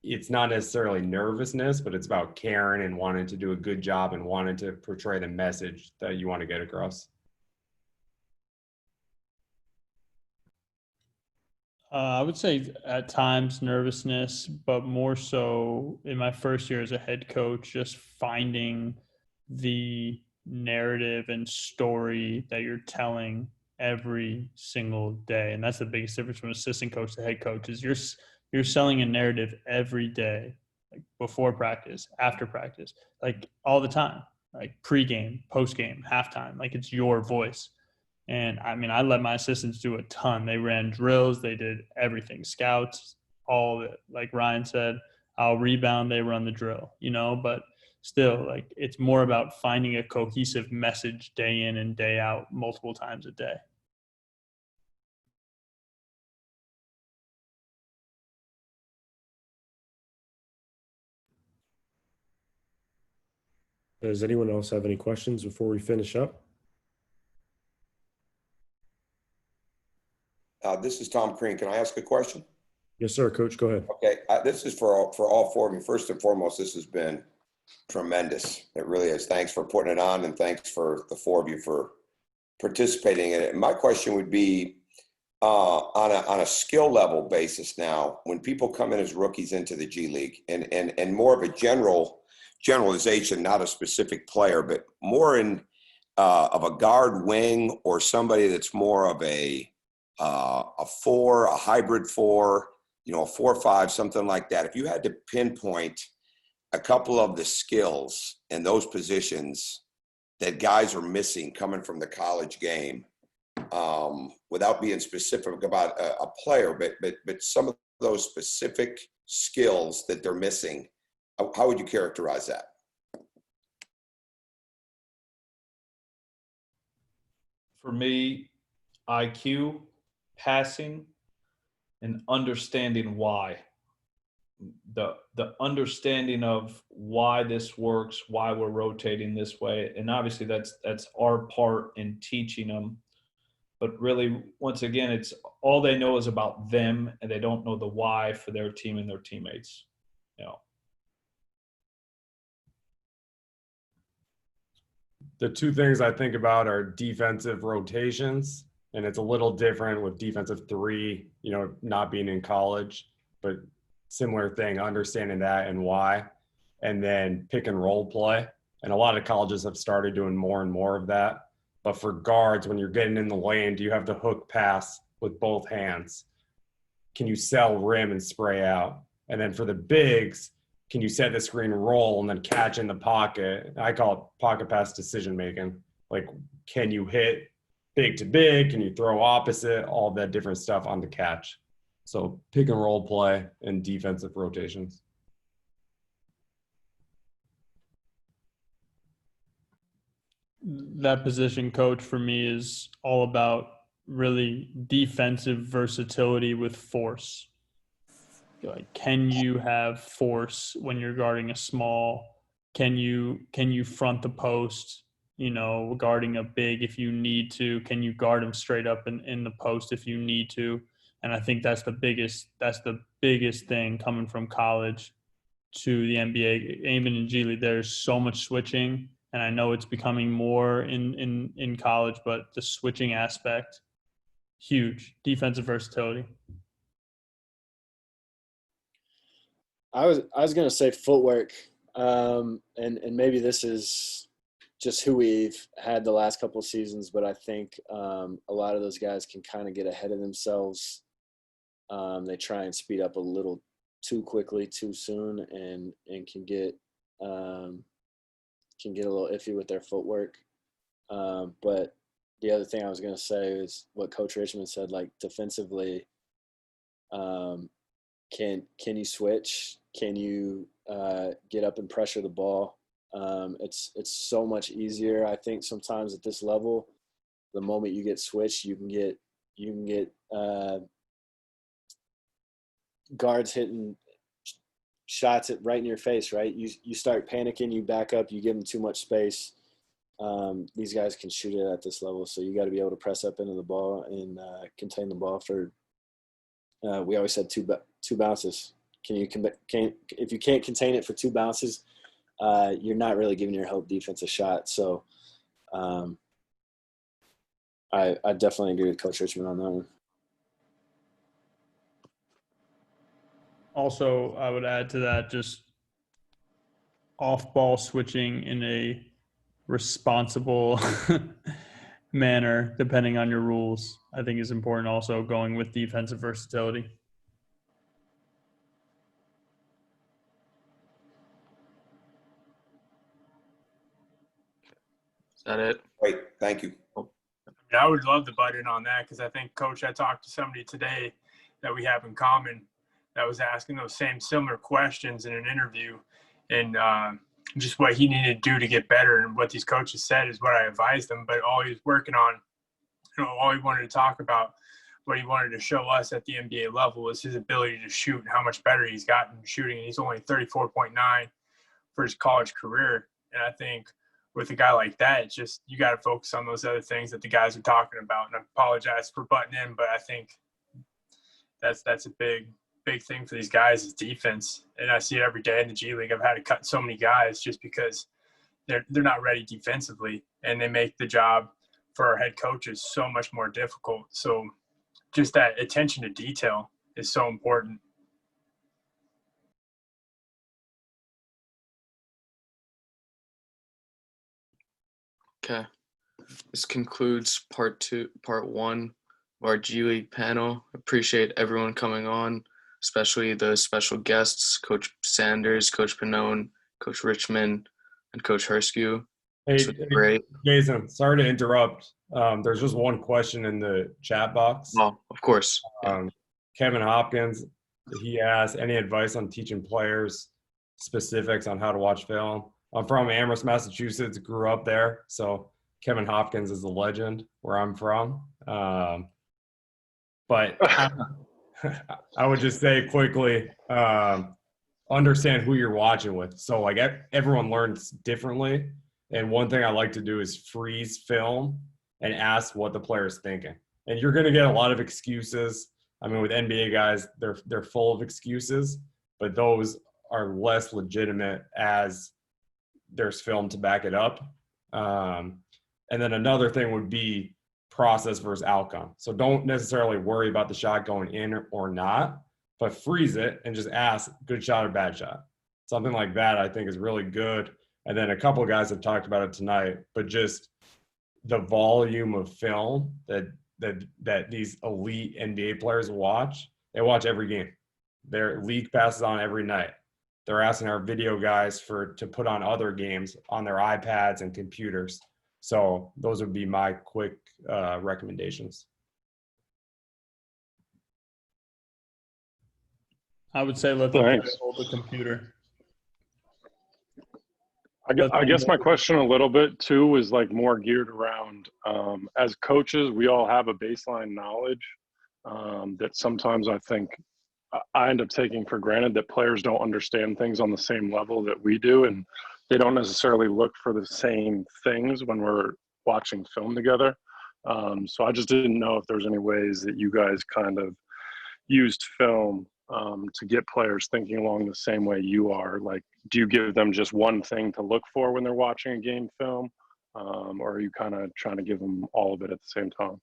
it's not necessarily nervousness, but it's about caring and wanting to do a good job and wanting to portray the message that you want to get across.
I would say at times nervousness, but more so in my first year as a head coach, just finding the narrative and story that you're telling every single day. And that's the biggest difference from assistant coach to head coach is you're selling a narrative every day, like before practice, after practice, like all the time, like pregame, postgame, halftime, like it's your voice. And I mean, I let my assistants do a ton. They ran drills, they did everything, scouts, all of it. Like Ryan said, I'll rebound, they run the drill, but still, like, it's more about finding a cohesive message day in and day out, multiple times a day.
Does anyone else have any questions before we finish up?
This is Tom Crean. Can I ask a question?
Yes, sir. Coach, go ahead.
Okay. This is for all 4 of you. First and foremost, this has been tremendous. It really is. Thanks for putting it on, and thanks for the 4 of you for participating in it. My question would be on a skill level basis now, when people come in as rookies into the G League and more of a generalization, not a specific player, but more in of a guard wing or somebody that's more of a 4, a hybrid 4, a 4-5, something like that. If you had to pinpoint a couple of the skills in those positions that guys are missing coming from the college game, without being specific about a player, but some of those specific skills that they're missing, how would you characterize that?
For me, IQ, passing, and understanding why. The understanding of why this works, why we're rotating this way, and obviously that's our part in teaching them. But really, once again, it's all they know is about them, and they don't know the why for their team and their teammates.
The two things I think about are defensive rotations, and it's a little different with defensive 3, not being in college, but similar thing, understanding that and why, and then pick and roll play. And a lot of colleges have started doing more and more of that. But for guards, when you're getting in the lane, do you have to hook pass with both hands? Can you sell rim and spray out? And then for the bigs, can you set the screen, roll, and then catch in the pocket? I call it pocket pass decision making. Like, can you hit big to big? Can you throw opposite? All that different stuff on the catch. So pick and roll play and defensive rotations.
That position coach for me is all about really defensive versatility with force. Like, can you have force when you're guarding a small? Can you front the post, guarding a big if you need to? Can you guard him straight up in the post if you need to? And I think that's the biggest thing coming from college to the NBA. Even in G League, there's so much switching, and I know it's becoming more in college, but the switching aspect, huge. Defensive versatility.
I was going to say footwork, and maybe this is just who we've had the last couple of seasons, but I think a lot of those guys can kind of get ahead of themselves. They try and speed up a little too quickly, too soon, and can get a little iffy with their footwork. But the other thing I was going to say is what Coach Richman said, like defensively, can you switch? Can you get up and pressure the ball? It's so much easier. I think sometimes at this level, the moment you get switched, you can get guards hitting shots right in your face, right? You start panicking, you back up, you give them too much space. These guys can shoot it at this level, so you got to be able to press up into the ball and contain the ball for. We always said two bounces. If you can't contain it for 2 bounces, you're not really giving your whole defense a shot. So, I definitely agree with Coach Richman on that one.
Also, I would add to that just off-ball switching in a responsible manner, depending on your rules, I think is important. Also, going with defensive versatility.
Is that it?
Great, thank you.
I would love to butt in on that because I think, Coach, I talked to somebody today that we have in common that was asking those similar questions in an interview, and just what he needed to do to get better. And what these coaches said is what I advised him. But all he was working on, all he wanted to talk about, what he wanted to show us at the NBA level was his ability to shoot and how much better he's gotten shooting. And he's only 34.9 for his college career. And I think with a guy like that, it's just you got to focus on those other things that the guys are talking about. And I apologize for butting in, but I think that's a big thing for these guys is defense. And I see it every day in the G League. I've had to cut so many guys just because they're not ready defensively, and they make the job for our head coaches so much more difficult. So just that attention to detail is so important.
Okay. This concludes part 1 of our G League panel. Appreciate everyone coming on. especially the special guests, Coach Sanders, Coach Pannone, Coach Richman, and Coach Herscu.
Hey,
great.
Jason, sorry to interrupt. There's just one question in the chat box.
Oh, of course.
Kevin Hopkins, he asked, any advice on teaching players specifics on how to watch film? I'm from Amherst, Massachusetts, grew up there. So Kevin Hopkins is a legend where I'm from. But I would just say quickly, understand who you're watching with. So like everyone learns differently. And one thing I like to do is freeze film and ask what the player is thinking. And you're going to get a lot of excuses. I mean, with NBA guys, they're full of excuses, but those are less legitimate as there's film to back it up. And then another thing would be process versus outcome. So don't necessarily worry about the shot going in or not, but freeze it and just ask, good shot or bad shot. Something like that I think is really good. And then a couple of guys have talked about it tonight, but just the volume of film that these elite NBA players watch, they watch every game. Their league passes on every night. They're asking our video guys to put on other games on their iPads and computers. So those would be my quick recommendations.
I would say let them hold the computer.
I guess my question a little bit too is like more geared around as coaches, we all have a baseline knowledge that sometimes I think I end up taking for granted, that players don't understand things on the same level that we do, and they don't necessarily look for the same things when we're watching film together. So I just didn't know if there's any ways that you guys kind of used film to get players thinking along the same way you are. Like, do you give them just one thing to look for when they're watching a game film? Or are you kind of trying to give them all of it at the same time?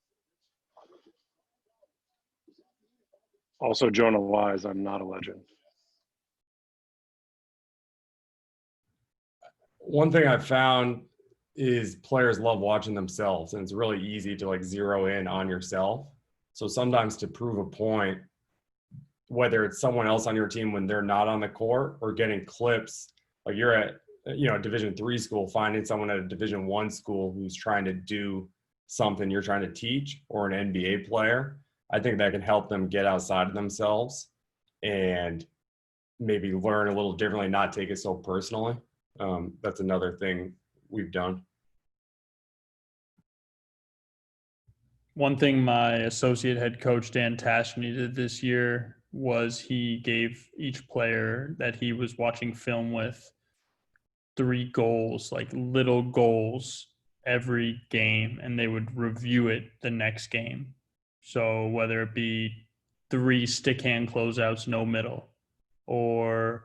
Also, Jonah lies, I'm not a legend.
One thing I've found is players love watching themselves, and it's really easy to like zero in on yourself. So sometimes to prove a point, whether it's someone else on your team when they're not on the court, or getting clips, like you're at a Division III school, finding someone at a Division I school who's trying to do something you're trying to teach, or an NBA player, I think that can help them get outside of themselves and maybe learn a little differently, not take it so personally. That's another thing we've done.
One thing my associate head coach, Dan Tashney, did this year was he gave each player that he was watching film with 3 goals, like little goals every game, and they would review it the next game. So whether it be 3 stick hand closeouts, no middle, or,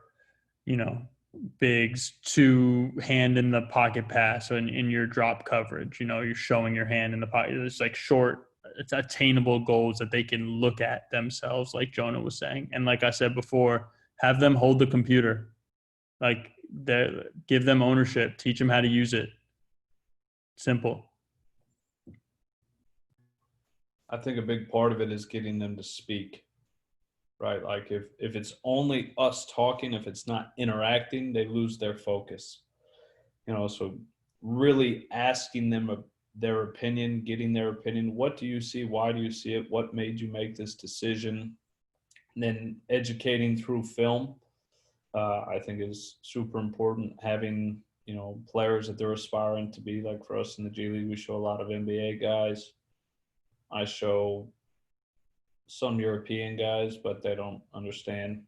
bigs, 2 hand in the pocket pass in your drop coverage, you're showing your hand in the pocket. It's like short, it's attainable goals that they can look at themselves, like Jonah was saying. And like I said before, have them hold the computer. Like, give them ownership, teach them how to use it. Simple.
I think a big part of it is getting them to speak, right? Like if it's only us talking, if it's not interacting, they lose their focus. So really asking them their opinion, getting their opinion. What do you see? Why do you see it? What made you make this decision? And then educating through film, I think is super important. Having, players that they're aspiring to be. Like for us in the G League, we show a lot of NBA guys. I show some European guys, but they don't understand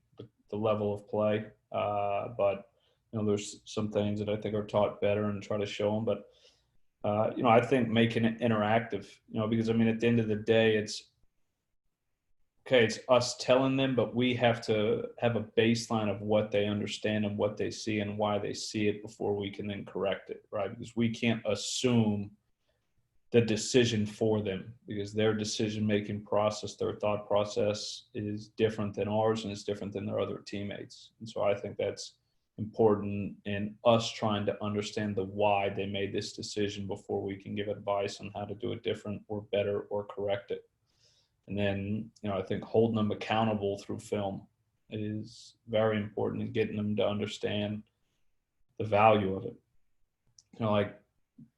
the level of play. But there's some things that I think are taught better and try to show them. But I think making it interactive, because at the end of the day, it's us telling them, but we have to have a baseline of what they understand and what they see and why they see it before we can then correct it, right? Because we can't assume the decision for them, because their decision-making process, their thought process is different than ours, and it's different than their other teammates. And so I think that's important in us trying to understand the why they made this decision before we can give advice on how to do it different or better or correct it. And then, I think holding them accountable through film, is very important in getting them to understand the value of it. Like,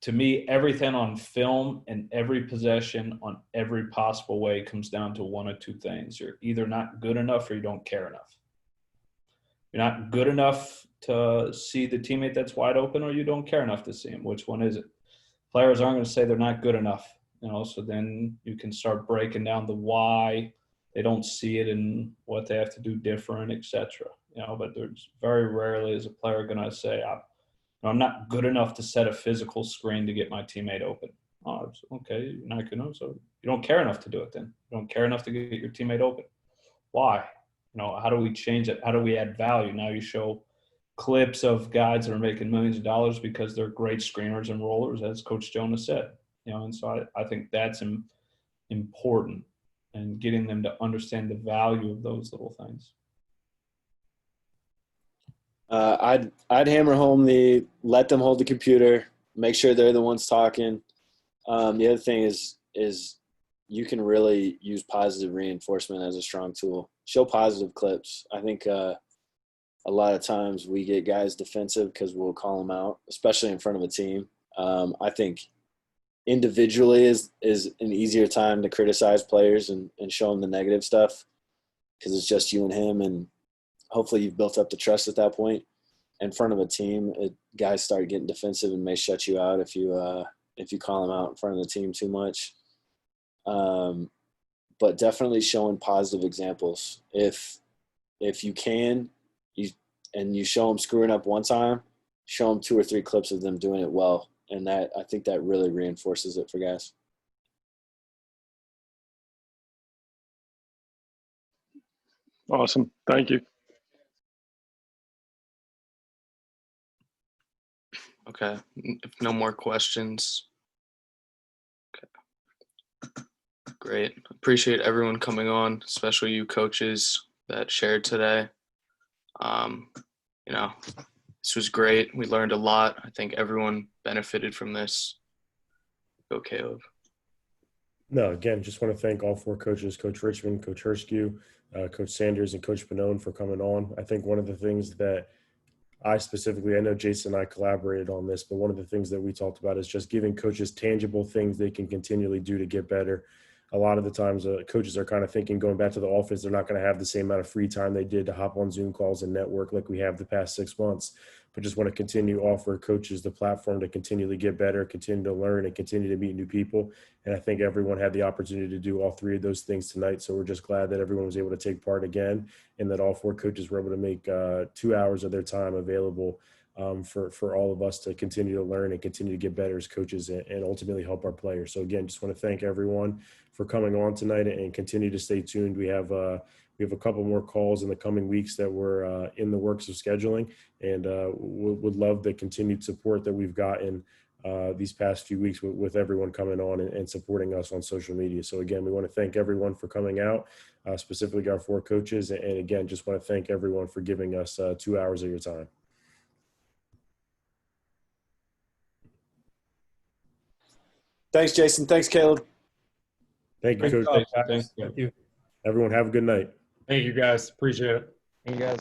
to me, everything on film and every possession on every possible way comes down to one of two things. You're either not good enough or you don't care enough. You're not good enough to see the teammate that's wide open, or you don't care enough to see him. Which one is it? Players aren't going to say they're not good enough, so then you can start breaking down the why they don't see it and what they have to do different, etc. But there's very rarely is a player going to say, I'm not good enough to set a physical screen to get my teammate open. Oh, okay, you're not good enough, so you don't care enough to do it then. You don't care enough to get your teammate open. Why? How do we change it? How do we add value? Now you show clips of guys that are making millions of dollars because they're great screeners and rollers, as Coach Jonah said. And so I think that's important, and getting them to understand the value of those little things.
I'd hammer home let them hold the computer, make sure they're the ones talking. The other thing is you can really use positive reinforcement as a strong tool. Show positive clips. I think a lot of times we get guys defensive because we'll call them out, especially in front of a team. I think individually is an easier time to criticize players and show them the negative stuff because it's just you and him, and hopefully you've built up the trust at that point. In front of a team, guys start getting defensive and may shut you out if you call them out in front of the team too much. But definitely showing positive examples. If you can, you show them screwing up one time, show them 2 or 3 clips of them doing it well, and I think that really reinforces it for guys.
Awesome. Thank you.
Okay. If no more questions. Okay. Great. Appreciate everyone coming on, especially you coaches that shared today. This was great. We learned a lot. I think everyone benefited from this. Go, Caleb.
No, again, just want to thank all 4 coaches, Coach Richman, Coach Herscu, Coach Sanders, and Coach Pannone for coming on. I think one of the things that I know Jason and I collaborated on this, but one of the things that we talked about is just giving coaches tangible things they can continually do to get better. A lot of the times coaches are kind of thinking going back to the office, they're not going to have the same amount of free time they did to hop on Zoom calls and network like we have the past 6 months. But just want to continue to offer coaches the platform to continually get better, continue to learn, and continue to meet new people. And I think everyone had the opportunity to do all 3 of those things tonight. So we're just glad that everyone was able to take part again, and that all 4 coaches were able to make 2 hours of their time available for all of us to continue to learn and continue to get better as coaches and ultimately help our players. So again, just want to thank everyone for coming on tonight and continue to stay tuned. We have a couple more calls in the coming weeks that we're in the works of scheduling, and would love the continued support that we've gotten these past few weeks with everyone coming on and supporting us on social media. So again, we want to thank everyone for coming out, specifically our 4 coaches. And again, just want to thank everyone for giving us 2 hours of your time.
Thanks, Jason. Thanks, Caleb.
Thank you, Coach.
Thank you.
Everyone have a good night.
Thank you, guys. Appreciate it.
Thank you guys.